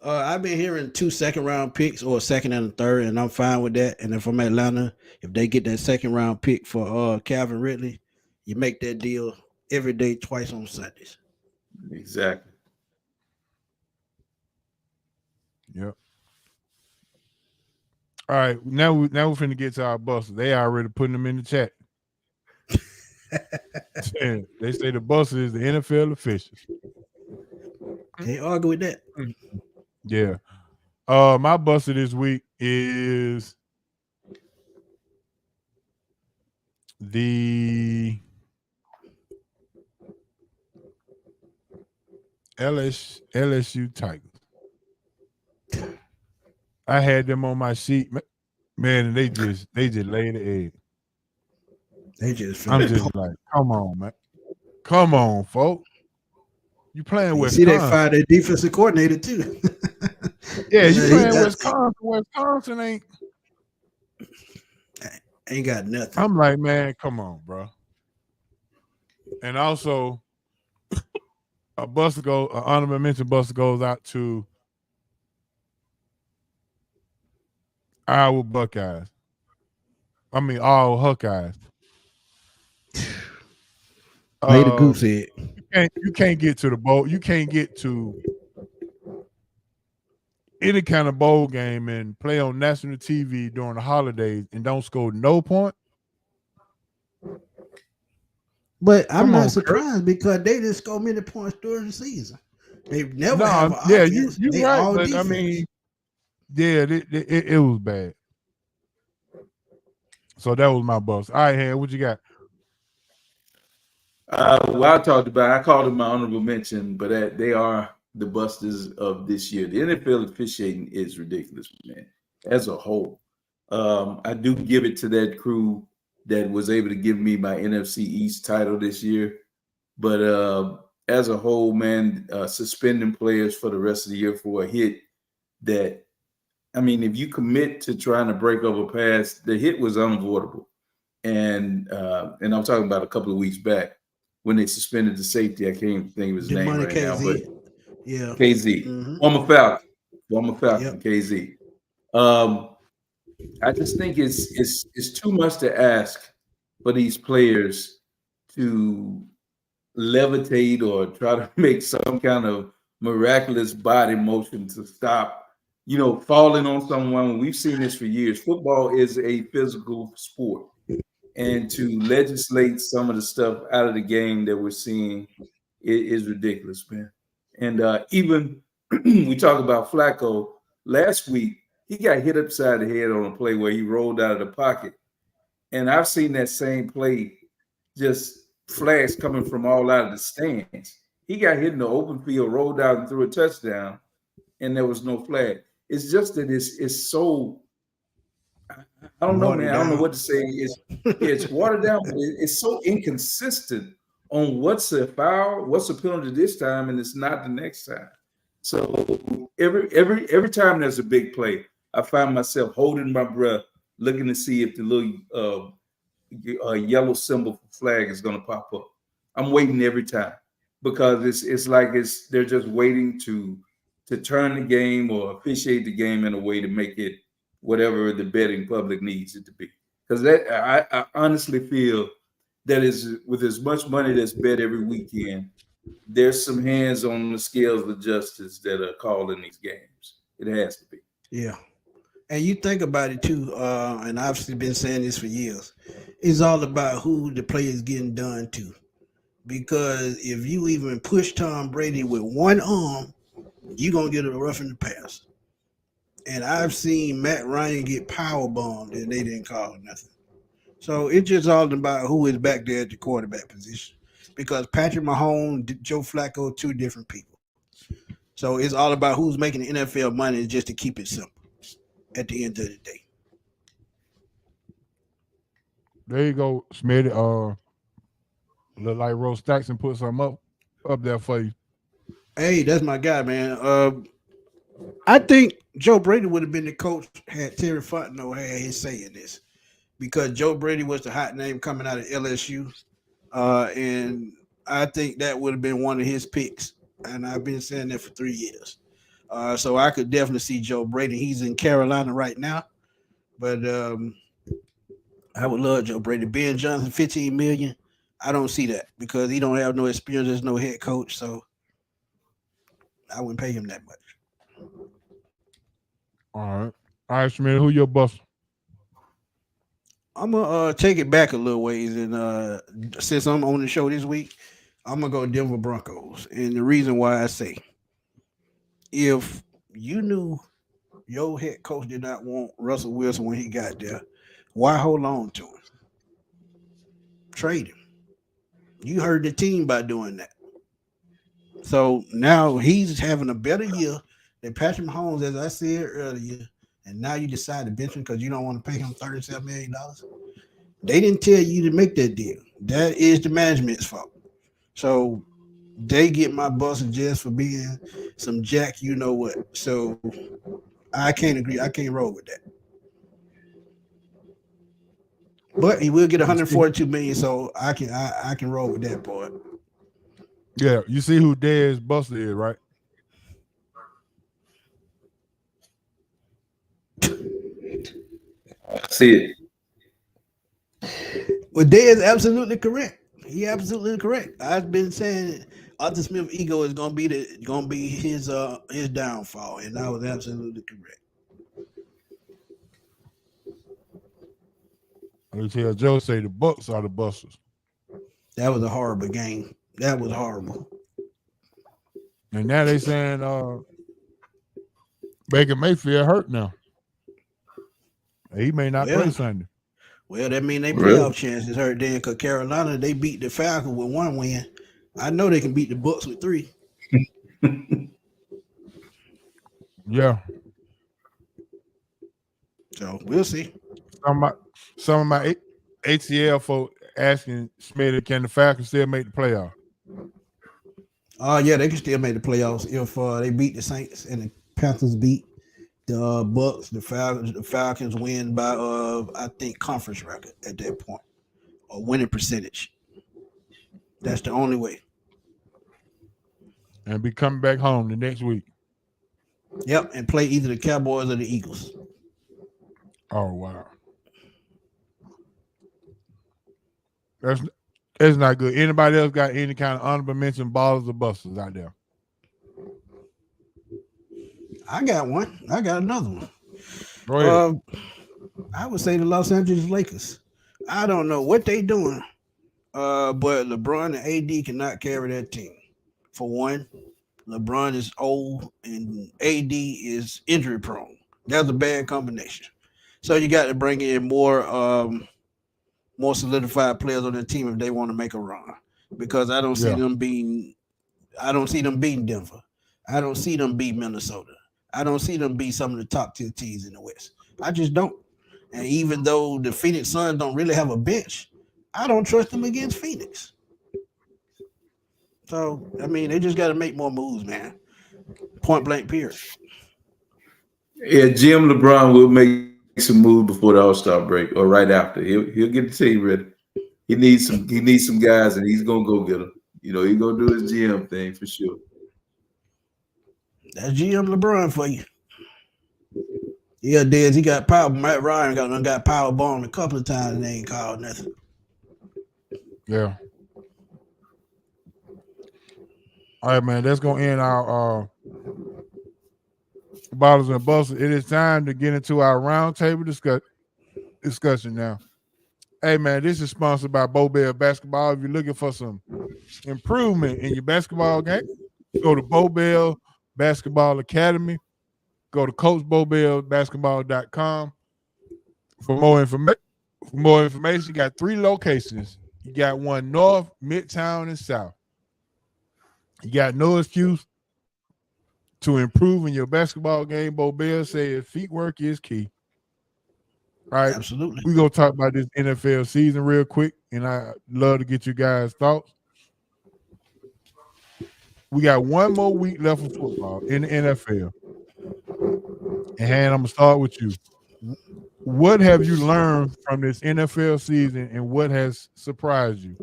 I've been hearing 2 second-round picks or a second and a third, and I'm fine with that. And if I'm Atlanta, if they get that second-round pick for Calvin Ridley, you make that deal every day, twice on Sundays. Exactly. Yep. All right, now we're finna get to our busters. They already putting them in the chat. They say the buster is the NFL officials. Can't argue with that. Yeah. My buster this week is the LSU Tigers. I had them on my sheet, man, and they just laid the egg. I'm just like, come on, man. Come on, folks. You playing Wisconsin. See, they fired their defensive coordinator, too. Yeah, you playing Wisconsin. Wisconsin ain't got nothing. I'm like, man, come on, bro. And also, an honorable mention buster goes out to Iowa Buckeyes. I mean, all Huckeyes. Lay the goose head. You can't get to the bowl. You can't get to any kind of bowl game and play on national TV during the holidays and don't score no point. But I'm not surprised because they didn't score many points during the season. They've never have an offense. You're right. But defense. I mean, it was bad. So that was my bust. All right, Hand, what you got? Well, I called them my honorable mention, but they are the busters of this year. The NFL officiating is ridiculous, man, as a whole. I do give it to that crew that was able to give me my NFC East title this year. But as a whole, man, suspending players for the rest of the year for a hit that I mean, if you commit to trying to break up a pass, the hit was unavoidable. And I'm talking about a couple of weeks back when they suspended the safety. I can't even think of his name right now, but yeah, KZ, former Falcon, yep. KZ. I just think it's too much to ask for these players to levitate or try to make some kind of miraculous body motion to stop, falling on someone. We've seen this for years. Football is a physical sport, and to legislate some of the stuff out of the game that we're seeing is ridiculous, man. And even we talk about Flacco last week, he got hit upside the head on a play where he rolled out of the pocket. And I've seen that same play just flash coming from all out of the stands. He got hit in the open field, rolled out and threw a touchdown, and there was no flag. It's just that it's so, I don't know, man. I don't know what to say. It's watered down, but it's so inconsistent on what's a foul, what's a penalty this time, and it's not the next time. So every time there's a big play, I find myself holding my breath, looking to see if the little yellow symbol for flag is going to pop up. I'm waiting every time because it's like they're just waiting to turn the game or officiate the game in a way to make it whatever the betting public needs it to be. Because I honestly feel that is with as much money that's bet every weekend, there's some hands on the scales of justice that are calling these games. It has to be. Yeah. And you think about it too, and I've been saying this for years. It's all about who the play is getting done to. Because if you even push Tom Brady with one arm, you're going to get a roughing the pass. And I've seen Matt Ryan get power bombed and they didn't call nothing. So it's just all about who is back there at the quarterback position. Because Patrick Mahomes, Joe Flacco, two different people. So it's all about who's making the NFL money just to keep it simple at the end of the day. There you go, Smitty. Look like Rose Stackson put something up there for you. Hey, that's my guy, man. I think Joe Brady would have been the coach had Terry Fontenot had his say in this, because Joe Brady was the hot name coming out of LSU, and I think that would have been one of his picks. And I've been saying that for 3 years. So I could definitely see Joe Brady. He's in Carolina right now, but I would love Joe Brady. Ben Johnson, $15 million. I don't see that because he don't have no experience as no head coach, so I wouldn't pay him that much. All right, Schmidt, who your boss? I'm gonna take it back a little ways, and since I'm on the show this week, I'm gonna go Denver Broncos. And the reason why I say, if you knew your head coach did not want Russell Wilson when he got there, why hold on to him? Trade him. You hurt the team by doing that. So now he's having a better year than Patrick Mahomes, as I said earlier. And now you decide to bench him because you don't want to pay him $37 million. They didn't tell you to make that deal. That is the management's fault. So they get my bus just for being some jack, you know what. So I can't agree. I can't roll with that. But he will get $142 million, so I can roll with that part. Yeah, you see who Dez Buster is, right? I see it. Well, Dez is absolutely correct. He absolutely correct. I've been saying Arthur Smith's ego is gonna be his downfall, and I was absolutely correct. I tell Joe say the Bucks are the busters. That was a horrible game. That was horrible. And now they saying Baker Mayfield hurt now. He may not play Sunday. Well, that means they playoff chances hurt then, because Carolina, they beat the Falcons with 1 win. I know they can beat the Bucks with 3. Yeah. So we'll see. Some of my ATL folk asking Smith, can the Falcons still make the playoff? Yeah, they can still make the playoffs if they beat the Saints and the Panthers beat the Bucks, the Falcons win by I think conference record at that point or winning percentage. That's the only way. And be coming back home the next week. Yep, and play either the Cowboys or the Eagles. Oh wow. That's not good. Anybody else got any kind of honorable mention ballers or busters out there? I got one. I got another one. Go ahead. I would say the Los Angeles Lakers. I don't know what they doing, but LeBron and AD cannot carry that team. For one, LeBron is old and AD is injury prone. That's a bad combination. So you got to bring in more solidified players on the team if they want to make a run. Because I don't see them beating Denver. I don't see them beat Minnesota. I don't see them beat some of the top tier teams in the West. I just don't. And even though the Phoenix Suns don't really have a bench, I don't trust them against Phoenix. So, I mean, they just got to make more moves, man. Point blank, period. Yeah, Jim LeBron will make some moves before the All-Star break or right after. He'll get the team ready. He needs some guys, and he's gonna go get them. You know, he's gonna do his GM thing for sure. That's GM LeBron for you. Yeah, Dez, he got power. Matt Ryan got power bombed a couple of times and they ain't called nothing. Yeah. All right, man. That's gonna end our bottles and bustles. It is time to get into our roundtable discussion now. Hey, man, this is sponsored by Bobell Basketball. If you're looking for some improvement in your basketball game, go to Bobell Basketball Academy. Go to CoachBobellBasketball.com for more information. For more information, you got 3 locations. You got one north, midtown, and south. You got no excuse to improve in your basketball game. Bobell said feet work is key. All right, absolutely. We're gonna talk about this NFL season real quick, and I love to get you guys' thoughts. We got one more week left of football in the NFL. And I'm gonna start with you. What have you learned from this NFL season, and what has surprised you?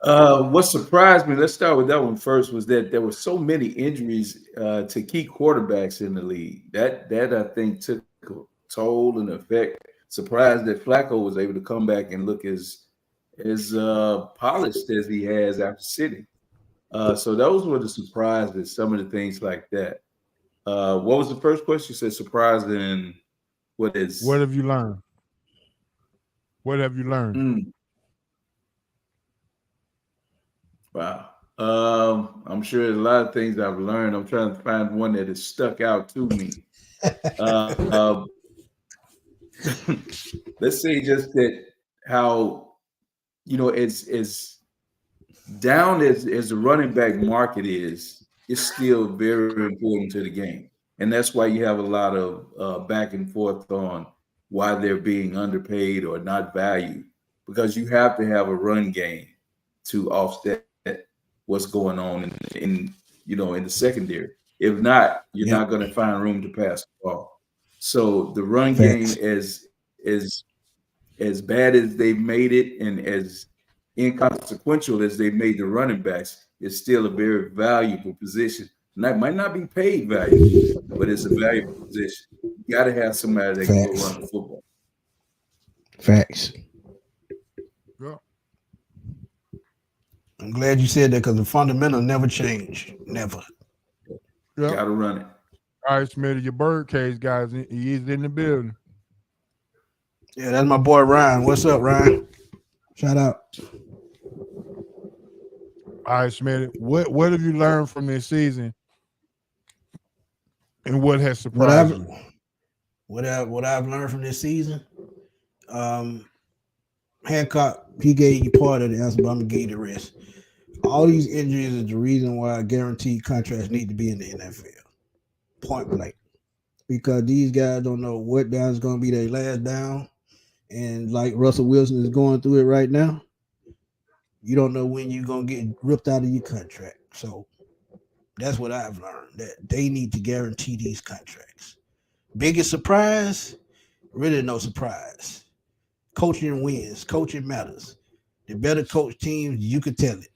What surprised me, let's start with that one first, was that there were so many injuries to key quarterbacks in the league. That I think took a toll and effect. Surprised that Flacco was able to come back and look as polished as he has after sitting. So those were the surprises, some of the things like that. What was the first question? You said surprised and what have you learned? What have you learned? Wow. I'm sure there's a lot of things I've learned. I'm trying to find one that has stuck out to me. Let's say just that how, you know, as down as the running back market is, it's still very important to the game. And that's why you have a lot of back and forth on why they're being underpaid or not valued, because you have to have a run game to offset what's going on in the secondary. If not, you're not going to find room to pass the ball. So the run game is as bad as they've made it and as inconsequential as they've made the running backs, is still a very valuable position. And that might not be paid value, but it's a valuable position. You got to have somebody that can go run the football. Facts. Yeah. I'm glad you said that because the fundamental never change. Never. Yeah. Got to run it. All right, Smitty, your birdcage guys, he's in the building. Yeah, that's my boy Ryan. What's up, Ryan? Shout out. All right, Smitty, what have you learned from this season, and what has surprised you? What I've learned from this season, Hancock, he gave you part of the answer, but I'm gonna give you the rest. All these injuries is the reason why guaranteed contracts need to be in the NFL. Point blank. Because these guys don't know what down is going to be their last down. And like Russell Wilson is going through it right now, you don't know when you're going to get ripped out of your contract. So That's what I've learned, that they need to guarantee these contracts. Biggest surprise? Really no surprise. Coaching wins. Coaching matters. The better coach teams, you can tell it.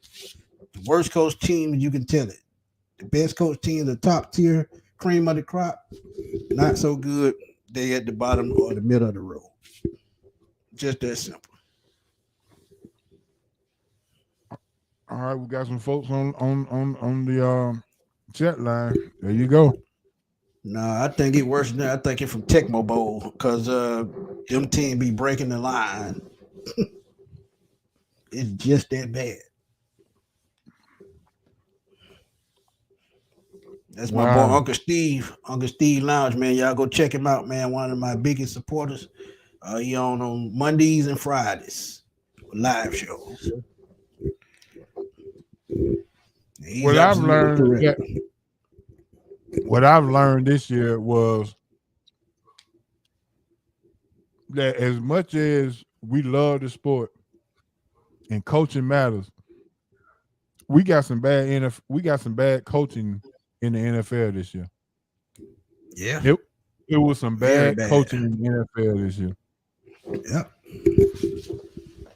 The worst coach teams, you can tell it. The best coach teams, the top tier, cream of the crop, not so good. They at the bottom or the middle of the road. Just that simple. All right, we got some folks on the chat line. There you go. Nah, I think it worse than that. I think it from Tecmo Bowl because them team be breaking the line. It's just that bad. That's my boy Uncle Steve Lounge, man. Y'all go check him out, man. One of my biggest supporters. He on Mondays and Fridays, live shows. What I've learned this year was that as much as we love the sport and coaching matters, we got some bad coaching in the NFL this year. Yeah, it was some bad coaching in the NFL this year. Yep.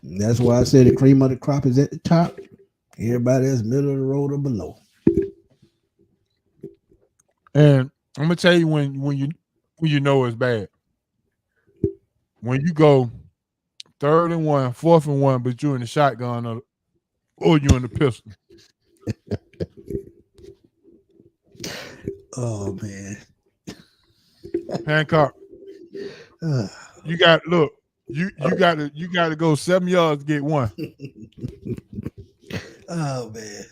That's why I said the cream of the crop is at the top. Everybody else middle of the road or below. And I'm gonna tell you when you know it's bad. When you go 3rd and 1, 4th and 1, but you're in the shotgun or you're in the pistol. Oh man, Hancock, you got to go 7 yards to get one. Oh man,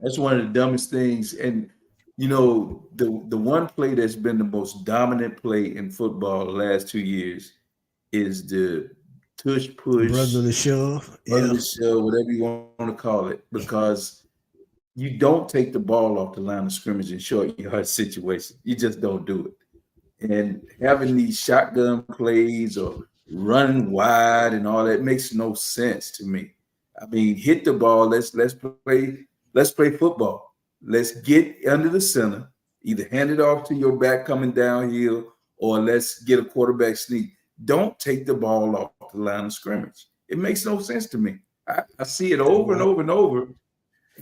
that's one of the dumbest things. And you know, the one play that's been the most dominant play in football the last 2 years is the tush push, brother the shove, whatever you want to call it, because you don't take the ball off the line of scrimmage in short yard situations. You just don't do it. And having these shotgun plays or running wide and all that makes no sense to me. I mean, hit the ball. Let's play football. Let's get under the center, either hand it off to your back coming downhill, or let's get a quarterback sneak. Don't take the ball off the line of scrimmage. It makes no sense to me. I see it over and over and over.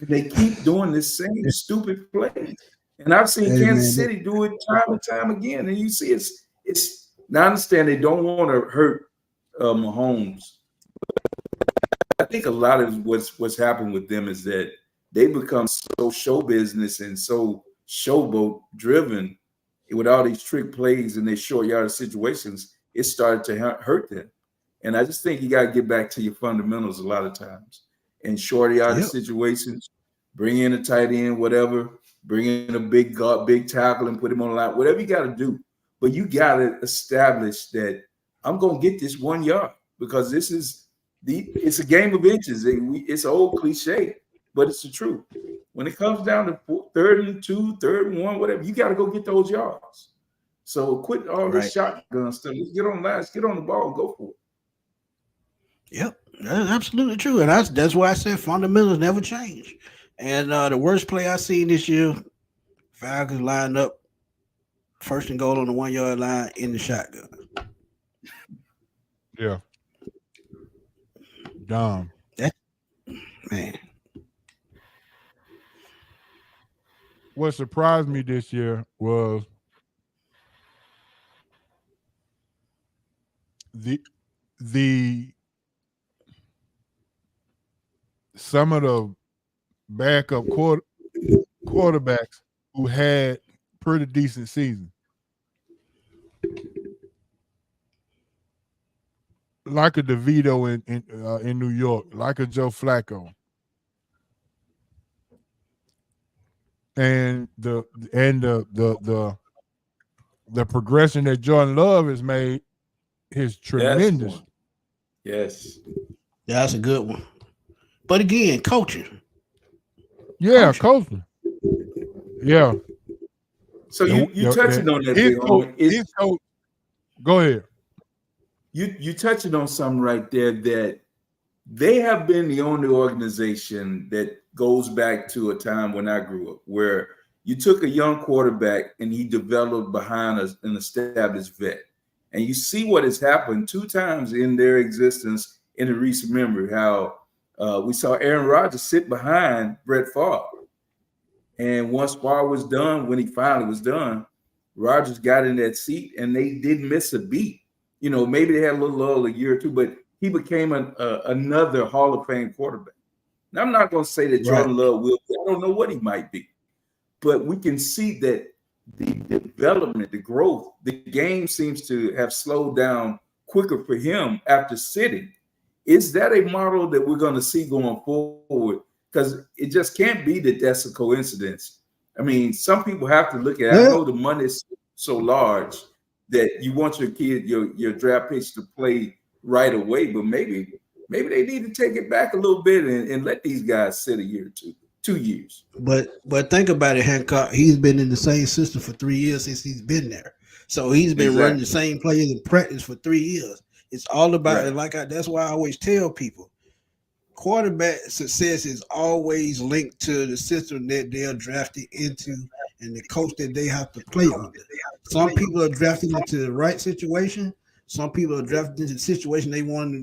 They keep doing this same stupid play. And I've seen Kansas City do it time and time again. And you see it's now I understand they don't want to hurt Mahomes. I think a lot of what's happened with them is that they become so show business and so showboat driven with all these trick plays and their short yardage situations. It started to hurt them. And I just think you got to get back to your fundamentals a lot of times. In short yardage situations, bring in a tight end, whatever, bring in a big tackle and put him on the line, whatever you got to do. But you got to establish that I'm going to get this 1 yard because it's a game of inches. It's an old cliche, but it's the truth. When it comes down to 3rd and 2, 3rd and 1, whatever, you got to go get those yards. So quit all this shotgun stuff. Let's get on the line. Let's get on the ball and go for it. Yep, that's absolutely true. And that's why I said fundamentals never change. And the worst play I seen this year, Falcons lined up 1st and goal on the 1 yard line in the shotgun. Yeah. Dumb. Man. What surprised me this year was the some of the backup quarterbacks who had pretty decent season, like a DeVito in New York, like a Joe Flacco, and the progression that Jordan Love has made is tremendous. Yes, that's a good one. But again, coaching. Yeah, coaching. Yeah. So you touching on that. His coach. Go ahead. You touching on something right there that they have been the only organization that goes back to a time when I grew up, where you took a young quarterback and he developed behind an established vet. And you see what has happened 2 times in their existence in the recent memory, how we saw Aaron Rodgers sit behind Brett Favre. And once Favre was done, when he finally was done, Rodgers got in that seat and they didn't miss a beat. Maybe they had a little lull a year or two, but he became another Hall of Fame quarterback. Now, I'm not going to say that Jordan Love will be. I don't know what he might be. But we can see that the development, the growth, the game seems to have slowed down quicker for him after sitting. Is that a model that we're going to see going forward? Because it just can't be that that's a coincidence. I mean, some people have to look at it. I know the money is so large that you want your kid, your draft picks to play right away, but maybe they need to take it back a little bit and let these guys sit a year or 2 years. But think about it, Hancock. He's been in the same system for 3 years since he's been there. So he's been running the same players in practice for 3 years. It's all about it. That's why I always tell people, quarterback success is always linked to the system that they're drafted into and the coach that they have to play under. Some people are drafted into the right situation. Some people are drafted into the situation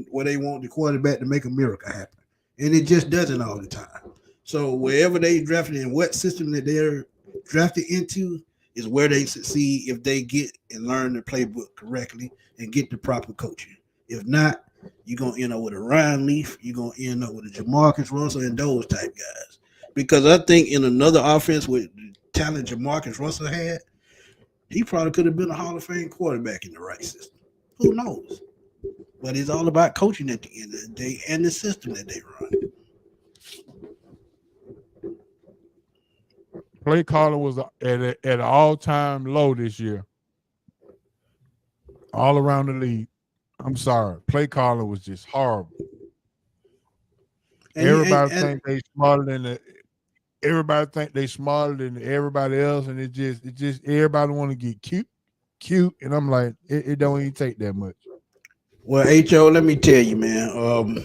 where they want the quarterback to make a miracle happen. And it just doesn't all the time. So wherever they drafted in what system that they're drafted into is where they succeed if they get and learn the playbook correctly and get the proper coaching. If not, you're going to end up with a Ryan Leaf. You're going to end up with a Jamarcus Russell and those type guys. Because I think in another offense with the talent Jamarcus Russell had, he probably could have been a Hall of Fame quarterback in the right system. Who knows? But it's all about coaching at the end of the day and the system that they run. Play calling was at an all-time low this year. All around the league. I'm sorry. Play calling was just horrible. Everybody think they smarter than everybody else, and it just everybody want to get cute, and I'm like, it don't even take that much. Well, H.O., let me tell you, man.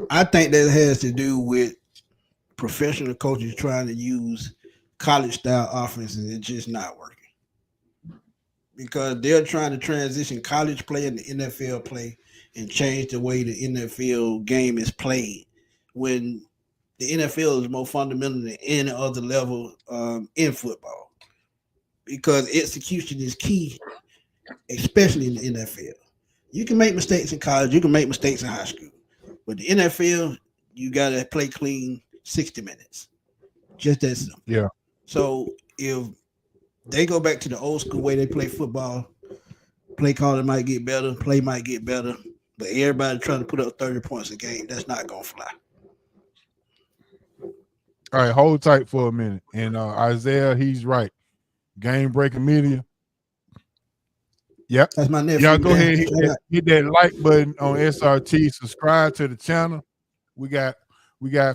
I think that has to do with professional coaches trying to use college-style offenses and it's just not working. Because they're trying to transition college play into NFL play and change the way the NFL game is played when the NFL is more fundamental than any other level in football. Because execution is key, especially in the NFL. You can make mistakes in college, you can make mistakes in high school. But the NFL, you got to play clean 60 minutes. Just that simple. Yeah. So if they go back to the old school way they play football, play calling might get better, play might get better, but everybody trying to put up 30 points a game, that's not going to fly. All right, hold tight for a minute. And Isaiah, he's right. Game breaking media. Yep. That's my nephew. Y'all go ahead and hit that like button on SRT. Subscribe to the channel. We got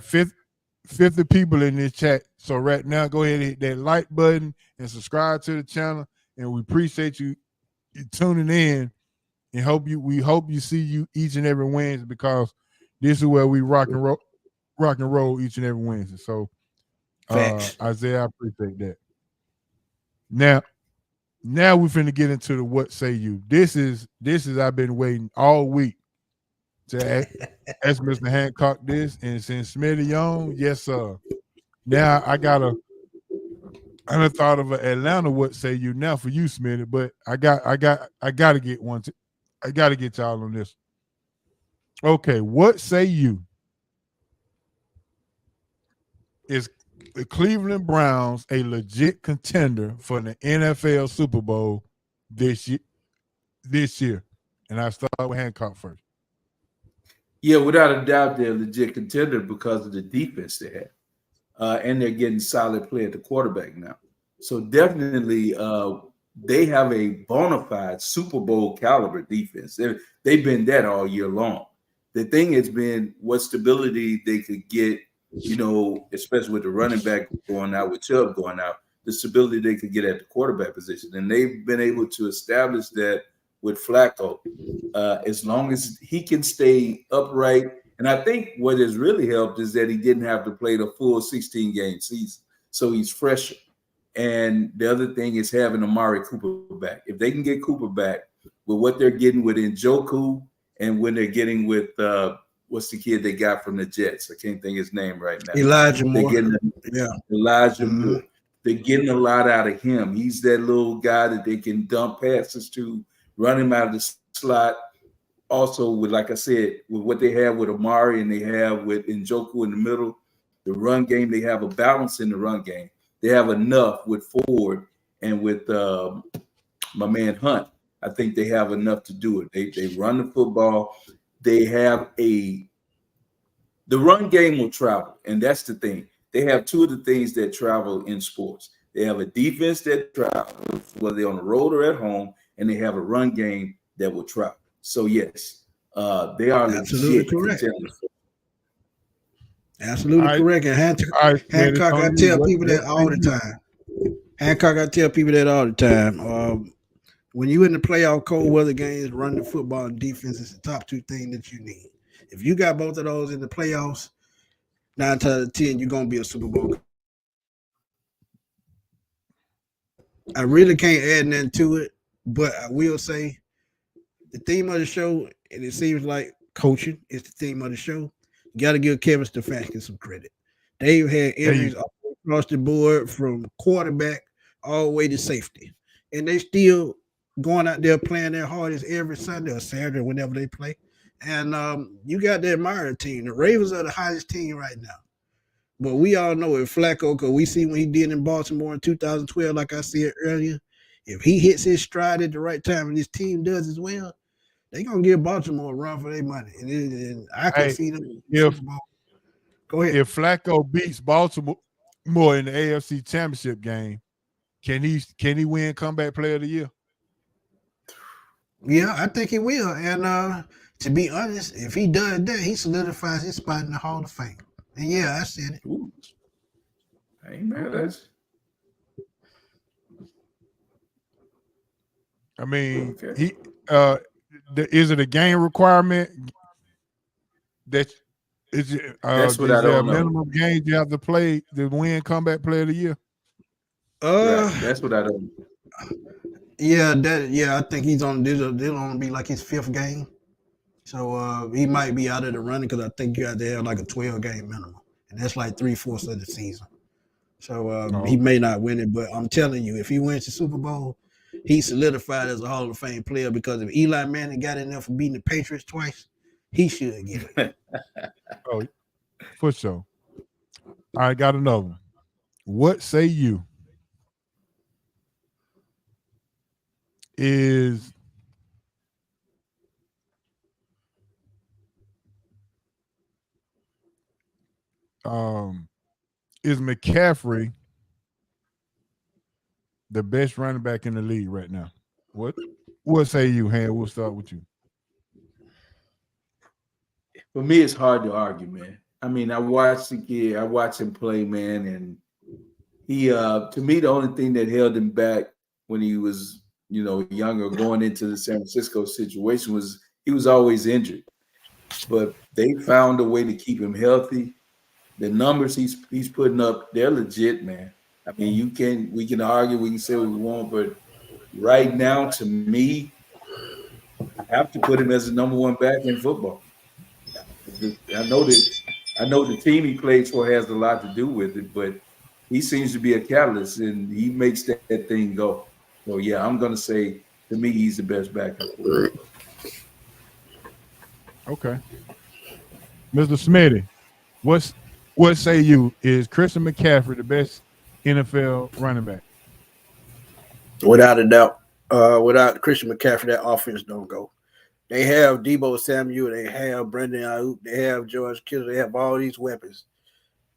50 people in this chat. So right now, go ahead and hit that like button and subscribe to the channel. And we appreciate you tuning in. And we hope you see you each and every Wednesday, because this is where we rock and roll each and every Wednesday. So Isaiah, I appreciate that. Now we're finna get into the what say you. This is I've been waiting all week to ask Mr. Hancock this, and since Smitty on, yes sir. Now I done thought of an Atlanta what say you now for you, Smitty, but I gotta get one. I gotta get y'all on this. Okay, what say you? Is the Cleveland Browns a legit contender for the NFL Super Bowl this year? And I start with Hancock first. Yeah, without a doubt, they're a legit contender because of the defense they have. And they're getting solid play at the quarterback now. So definitely they have a bona fide Super Bowl caliber defense. They've been that all year long. The thing has been what stability they could get, especially with the running back going out, with Chubb going out, the stability they could get at the quarterback position. And they've been able to establish that with Flacco. As long as he can stay upright And I think what has really helped is that he didn't have to play the full 16-game season. So he's fresher. And the other thing is having Amari Cooper back. If they can get Cooper back with what they're getting with Njoku and when they're getting with what's the kid they got from the Jets? I can't think his name right now. Elijah Moore. Elijah Moore. They're getting a lot out of him. He's that little guy that they can dump passes to, run him out of the slot. Also, with, like I said, with what they have with Amari and they have with Njoku in the middle, the run game, they have a balance in the run game. They have enough with Ford and with my man Hunt. I think they have enough to do it. They run the football. They have the run game will travel, and that's the thing. They have two of the things that travel in sports. They have a defense that travels, whether they're on the road or at home, and they have a run game that will travel. So yes, they are absolutely correct. contenders. Absolutely correct. And Hancock, I tell people that all the time. Hancock, I tell people that all the time. When you're in the playoff cold weather games, running the football and defense is the top two things that you need. If you got both of those in the playoffs, 9 times out of 10, you're going to be a Super Bowl. I really can't add nothing to it, but I will say the theme of the show, and it seems like coaching is the theme of the show. You got to give Kevin Stefanski some credit. They've had injuries all across the board from quarterback all the way to safety. And they still going out there playing their hardest every Sunday or Saturday, whenever they play. And you got to admire the team. The Ravens are the hottest team right now. But we all know if Flacco, because we see what he did in Baltimore in 2012, like I said earlier, if he hits his stride at the right time and his team does as well, they're going to give Baltimore a run for their money. And I can see them. Go ahead. If Flacco beats Baltimore in the AFC Championship game, can he win Comeback Player of the Year? Yeah, I think he will. And to be honest, if he does that, he solidifies his spot in the Hall of Fame. And yeah, I said it. Ooh. I ain't mad at that. I mean, is it a game requirement that is it? That's what is I there don't a know. minimum games you have to play to win Comeback Player of the Year? Right. That's what I don't. Yeah, I think he's on. This will only be like his 5th game, so he might be out of the running because I think you have to have like a 12-game minimum, and that's like 3/4 of the season. So he may not win it, but I'm telling you, if he wins the Super Bowl, he's solidified as a Hall of Fame player because if Eli Manning got in there for beating the Patriots twice, he should get it. Oh, for sure. I got another one. What say you is McCaffrey the best running back in the league right now? What say you, Han? We'll start with you. For me, it's hard to argue, man. I mean, I watched the kid, I watched him play, man, and he to me, the only thing that held him back when he was, younger, going into the San Francisco situation was he was always injured. But they found a way to keep him healthy. The numbers he's putting up, they're legit, man. I mean, we can argue, we can say what we want, but right now, to me, I have to put him as the number 1 back in football. I know the team he plays for has a lot to do with it, but he seems to be a catalyst and he makes that thing go. So yeah, I'm gonna say to me he's the best back in football. Okay, Mr. Smitty, what say you? Is Christian McCaffrey the best NFL running back? Without a doubt. Without Christian McCaffrey, that offense don't go. They have Deebo Samuel, they have Brandon Ayuk, they have George Kittle, they have all these weapons.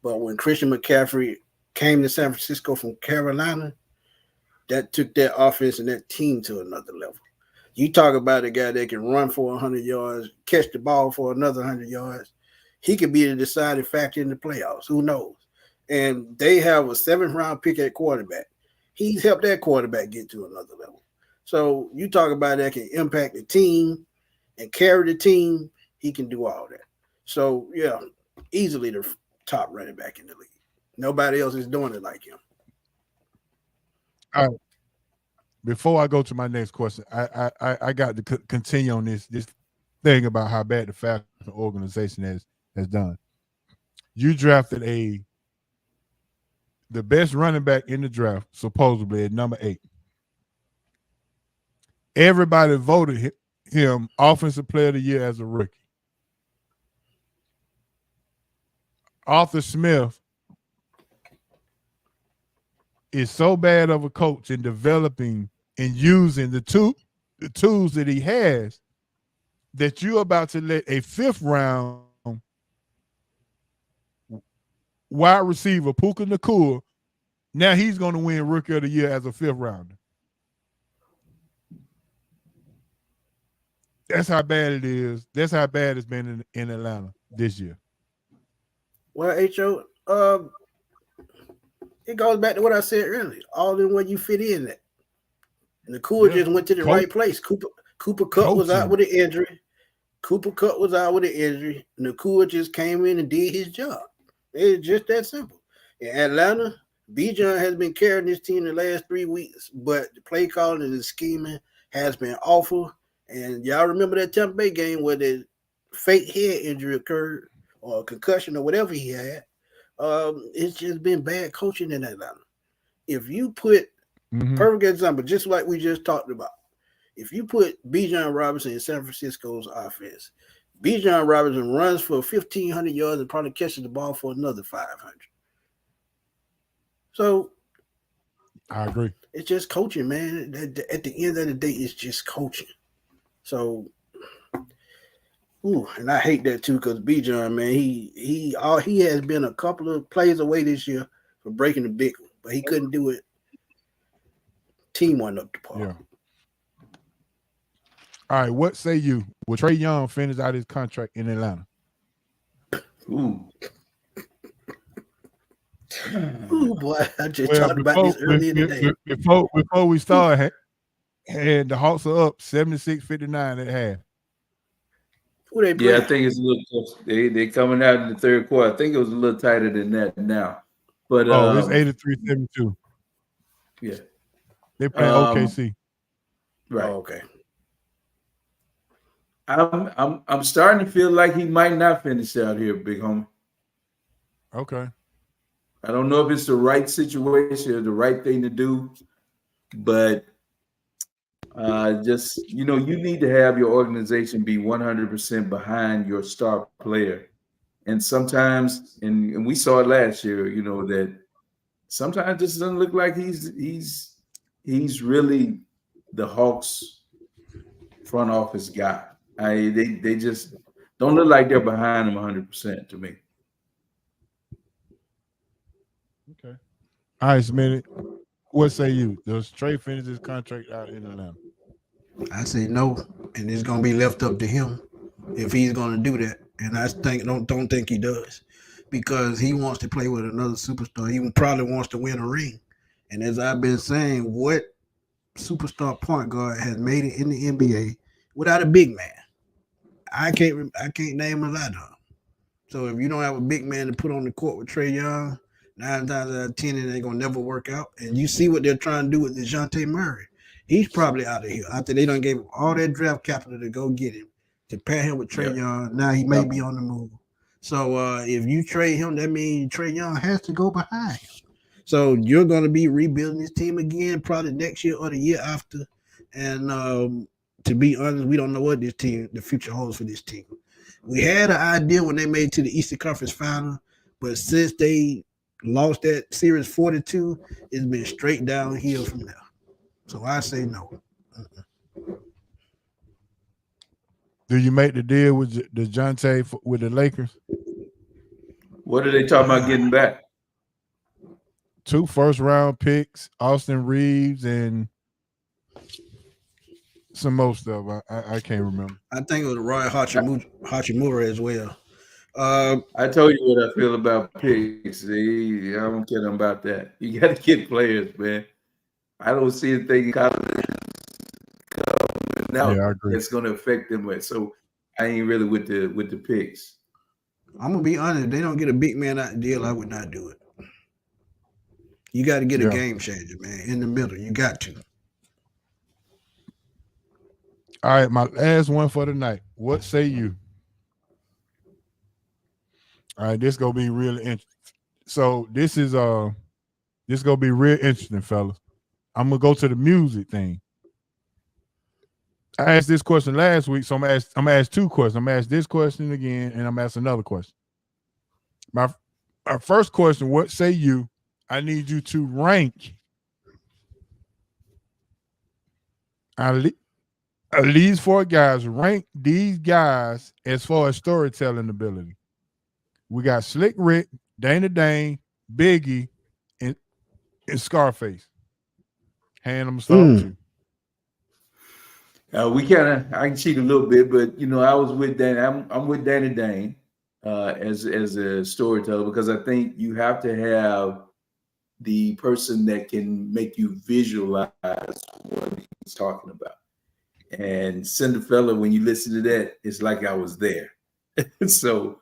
But when Christian McCaffrey came to San Francisco from Carolina, that took that offense and that team to another level. You talk about a guy that can run for 100 yards, catch the ball for another 100 yards. He could be the deciding factor in the playoffs. Who knows? And they have a 7th-round pick at quarterback. He's helped that quarterback get to another level. So you talk about that can impact the team and carry the team. He can do all that. So yeah, easily the top running back in the league. Nobody else is doing it like him. All right. Before I go to my next question, I got to continue on this thing about how bad the Falcons organization has done. You drafted the best running back in the draft, supposedly at number 8. Everybody voted him Offensive Player of the Year as a rookie. Arthur Smith is so bad of a coach in developing and using the tools that he has that you're about to let a 5th round wide receiver, Puka Nacua, now he's going to win Rookie of the Year as a 5th rounder. That's how bad it is. That's how bad it's been in Atlanta this year. Well, H.O., it goes back to what I said earlier. All in where you fit in at. And Nacua just went to the right place. Cooper Kupp was out with an injury. Nacua just came in and did his job. It's just that simple. In Atlanta, Bijan has been carrying this team the last 3 weeks, but the play calling and the scheming has been awful. And y'all remember that Tampa Bay game where the fake head injury occurred or concussion or whatever he had. It's just been bad coaching in Atlanta. If you put perfect example, just like we just talked about, if you put Bijan Robinson in San Francisco's offense, Bijan Robinson runs for 1,500 yards and probably catches the ball for another 500. So I agree. It's just coaching, man. At the end of the day, it's just coaching. So, and I hate that too because Bijan, man, he has been a couple of plays away this year from breaking the big one, but he couldn't do it. Team went up the par. Yeah. All right, what say you? Will Trae Young finish out his contract in Atlanta? Ooh, boy, I just talked about this earlier today. Before we start, and the Hawks are up 76-59 at half. Who they playing? Yeah, I think it's a little close. They coming out in the 3rd quarter. I think it was a little tighter than that now. But it's 83-72. Yeah. They playing OKC. Right. Oh, okay. I'm starting to feel like he might not finish out here, big homie. Okay. I don't know if it's the right situation or the right thing to do, but just, you need to have your organization be 100% behind your star player. And sometimes, and we saw it last year, that sometimes this doesn't look like he's really the Hawks front office guy. They just don't look like they're behind him 100% to me. Okay. All right, Smitty. What say you? Does Trae finish his contract out in Atlanta? I say no, and it's gonna be left up to him if he's gonna do that. And I don't think he does, because he wants to play with another superstar. He probably wants to win a ring. And as I've been saying, what superstar point guard has made it in the NBA without a big man? I can't name a lot of them. So if you don't have a big man to put on the court with Trae Young, 9 times out of 10 it ain't gonna never work out. And you see what they're trying to do with DeJounte Murray. He's probably out of here after they done gave him all that draft capital to go get him, to pair him with Trae Young. Now he may be on the move. So if you trade him, that means Trae Young has to go behind him. So you're going to be rebuilding this team again, probably next year or the year after. And to be honest, we don't know what the future holds for this team. We had an idea when they made it to the Eastern Conference Final, but since they lost that series 4-2, it's been straight downhill from there. So I say no. Do you make the deal with DeJounte with the Lakers? What are they talking about getting back? 2 first-round picks, Austin Reeves, and some more stuff. I can't remember. I think it was Roy Hachimura as well. I told you what I feel about picks. I don't care nothing about that. You got to get players, man. I don't see a thing now that's going to affect them. So I ain't really with the picks. I'm gonna be honest. If they don't get a big man out the deal, I would not do it. You got to get a game changer, man, in the middle. You got to. All right, my last one for the night. What say you? All right, this gonna be really interesting. So this gonna be real interesting, fellas. I'm gonna go to the music thing. I asked this question last week, so I'm gonna ask two questions. I'm gonna ask this question again, and I'm gonna ask another question. My first question: what say you? I need you to rank these four guys. Rank these guys as far as storytelling ability. We got Slick Rick, Dana Dane, Biggie, and Scarface. Han, I'm gonna start with you. I can cheat a little bit, but I was with Dan. I'm with Dana Dane as a storyteller, because I think you have to have the person that can make you visualize what he's talking about. And Cinderella, when you listen to that, it's like I was there. So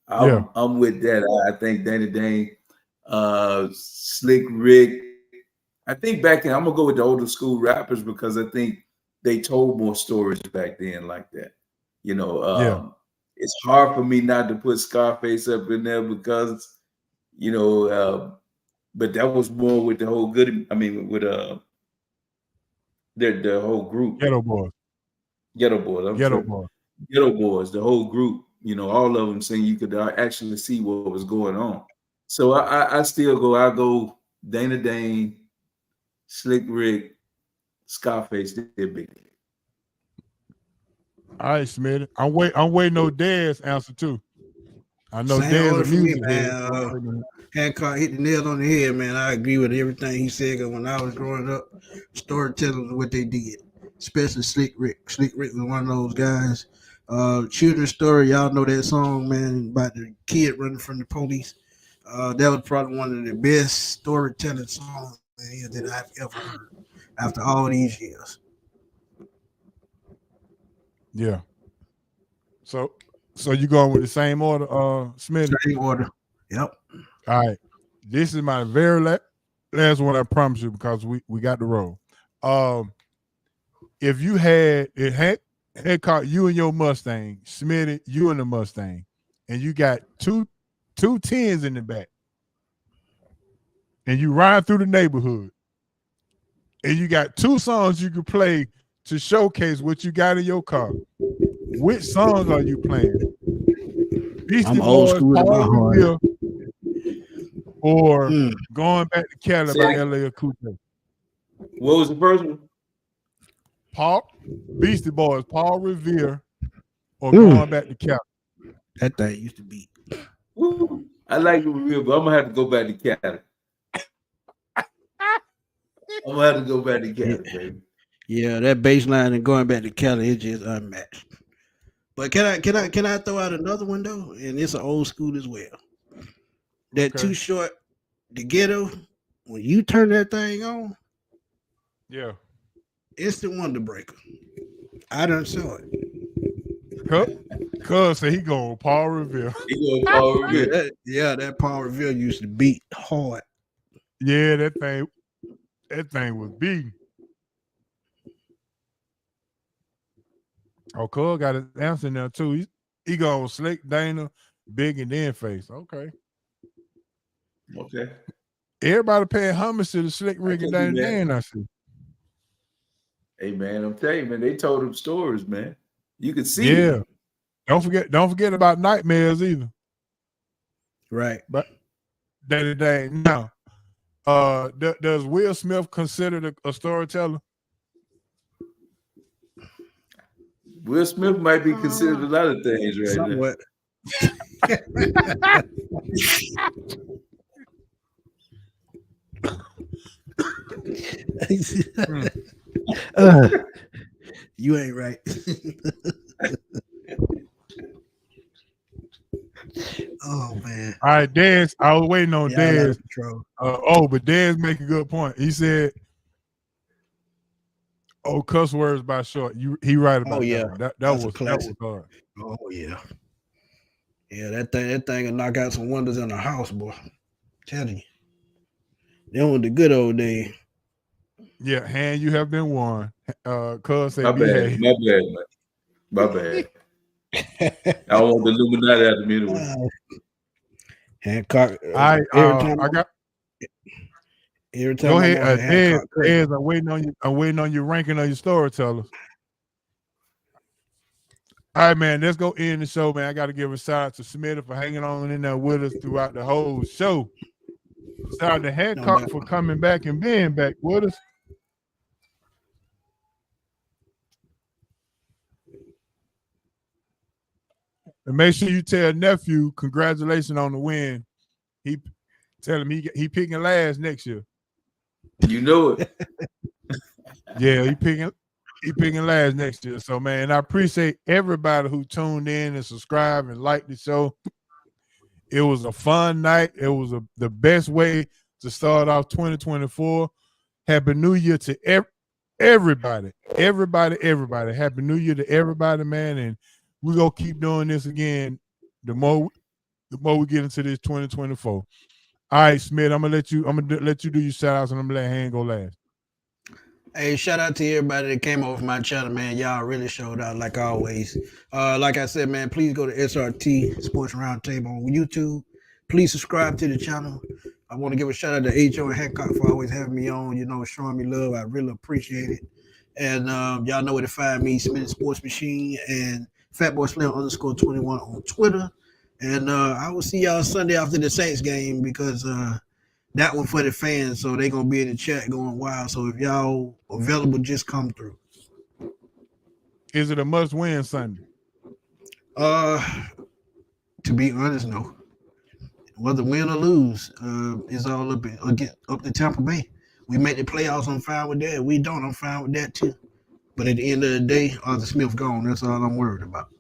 I'm with that. I think Dana Dane, Slick Rick. I think back then I'm gonna go with the older school rappers, because I think they told more stories back then like that. It's hard for me not to put Scarface up in there, because but that was more with the whole good. I mean, with the whole group. Ghetto Boys. Ghetto Boys. The whole group. All of them saying you could actually see what was going on. So I still go. I go Dana Dane, Slick Rick, Scarface. They're big. All right, Smith. I'm waiting on Dez answer too. I know Dez a music head. Hancock hit the nail on the head, man. I agree with everything he said. Cause when I was growing up, storytellers what they did, especially Slick Rick. Slick Rick was one of those guys. Children's Story, y'all know that song, man, about the kid running from the police. That was probably one of the best storytelling songs, man, that I've ever heard after all these years. Yeah. So you going with the same order, Smith? Same order. Yep. All right. This is my very last one, I promise you, because we got the roll. If you had caught you and your Mustang, Smitty, you and the Mustang, and you got two 10s in the back, and you ride through the neighborhood, and you got two songs you could play to showcase what you got in your car, which songs are you playing? Beastie Boys, Paul Revere, or Going Back to Cali by LL Cool J? What was the first one? Beastie Boys, Paul Revere, or Going Back to Cali? That thing used to be. Woo. I like Revere, but I'm gonna have to go back to Cali. I'm gonna have to go back to Cali, baby. Yeah, that bass line and Going Back to Cali is just unmatched. But can I throw out another one though? And it's an old school as well. That Too Short, the Ghetto. When you turn that thing on, yeah, instant wonder breaker. I done saw it. Cuz say he go Paul Revere. That Paul Revere used to beat hard. Yeah, that thing was beating. Oh, Cuz got his answer now too. He going with Slick, Dana, Big, and then Face. Okay. Everybody paying homage to the Slick Rick and Dana Dan, I see. Hey man, I'm telling you, man, they told them stories, man. You could see it. Don't forget about Nightmares either. Right. But Dana Dan. Now, does Will Smith considered a storyteller? Will Smith might be considered a lot of things right somewhat. You ain't right. Oh man. All right, Dez. I was waiting on Dez. But Dez make a good point. He said, cuss words by short. He right about that. That was hard. Oh yeah. Yeah, that thing will knock out some windows in the house, boy. I'm telling you. They on the good old days. Yeah, hand, you have been warned. Cuz say My bad, behave. my bad, man. My bad. I don't want the Illuminati out of me anyway. Hancock. I got Every go time I'm ahead. on here, Hancock. Dez, I'm waiting on you. I'm waiting on your ranking on your storytellers. All right, man. Let's go end the show, man. I got to give a shout out to Smith for hanging on in there with us throughout the whole show. Shout out to Hancock for coming back and being back with us. And make sure you tell nephew congratulations on the win. He tell him he picking last next year. You know it. Yeah, he picking last next year. So man, I appreciate everybody who tuned in and subscribed and liked the show. It was a fun night. It was the best way to start off 2024. Happy New Year to everybody. Happy New Year to everybody, man. And we're gonna keep doing this again. The more we get into this 2024. All right, Smith. I'm gonna let you do your shout outs, and I'm gonna let Han go last. Hey, shout out to everybody that came over my channel, man. Y'all really showed out like always. Like I said, man, please go to SRT Sports Roundtable on YouTube. Please subscribe to the channel. I want to give a shout out to H.O. and Hancock for always having me on, showing me love. I really appreciate it. And y'all know where to find me, Smith Sports Machine and Fatboy Slim _21 on Twitter. And I will see y'all Sunday after the Saints game because that one for the fans, so they're gonna be in the chat going wild. So if y'all available, just come through. Is it a must-win Sunday? To be honest, no. Whether win or lose, is all up to Tampa Bay. We make the playoffs, I'm fine with that. We don't, I'm fine with that too. But at the end of the day, Arthur Smith gone. That's all I'm worried about.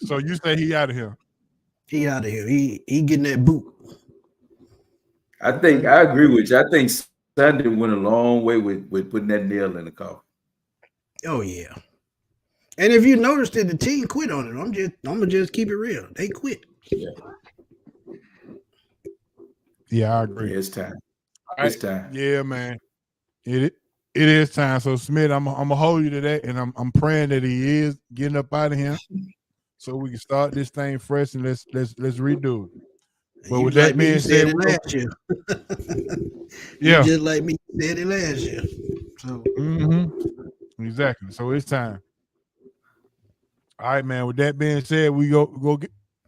So you say he out of here? He out of here. He getting that boot. I think I agree with you. I think Sunday went a long way with putting that nail in the coffin. Oh yeah. And if you noticed that the team quit on it, I'm gonna just keep it real. They quit. Yeah, I agree. Yeah, it's time. Right. It's time. Yeah, man. It is time. So Smith, I'm gonna hold you to that, and I'm praying that he is getting up out of here, so we can start this thing fresh and let's redo it. But with that being said, last year. Yeah, you just like me said it last year. So exactly. So it's time. All right, man. With that being said, we go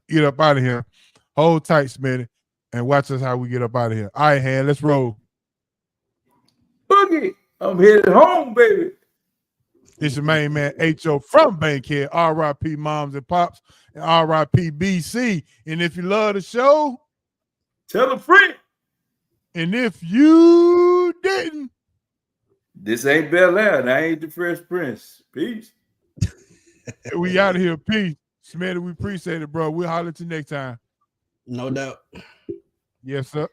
get up out of here. Hold tight, Smitty, and watch us how we get up out of here. All right, Han, let's roll. Boogie, I'm headed home, baby. It's your main man, H.O. from Bankhead. R.I.P. Moms and Pops, and R.I.P. BC. And if you love the show, tell a friend. And if you didn't, this ain't Bel Air, and I ain't the Fresh Prince. Peace. We out of here. Peace. Smitty, we appreciate it, bro. We'll holler at you next time. No doubt. Yes, sir.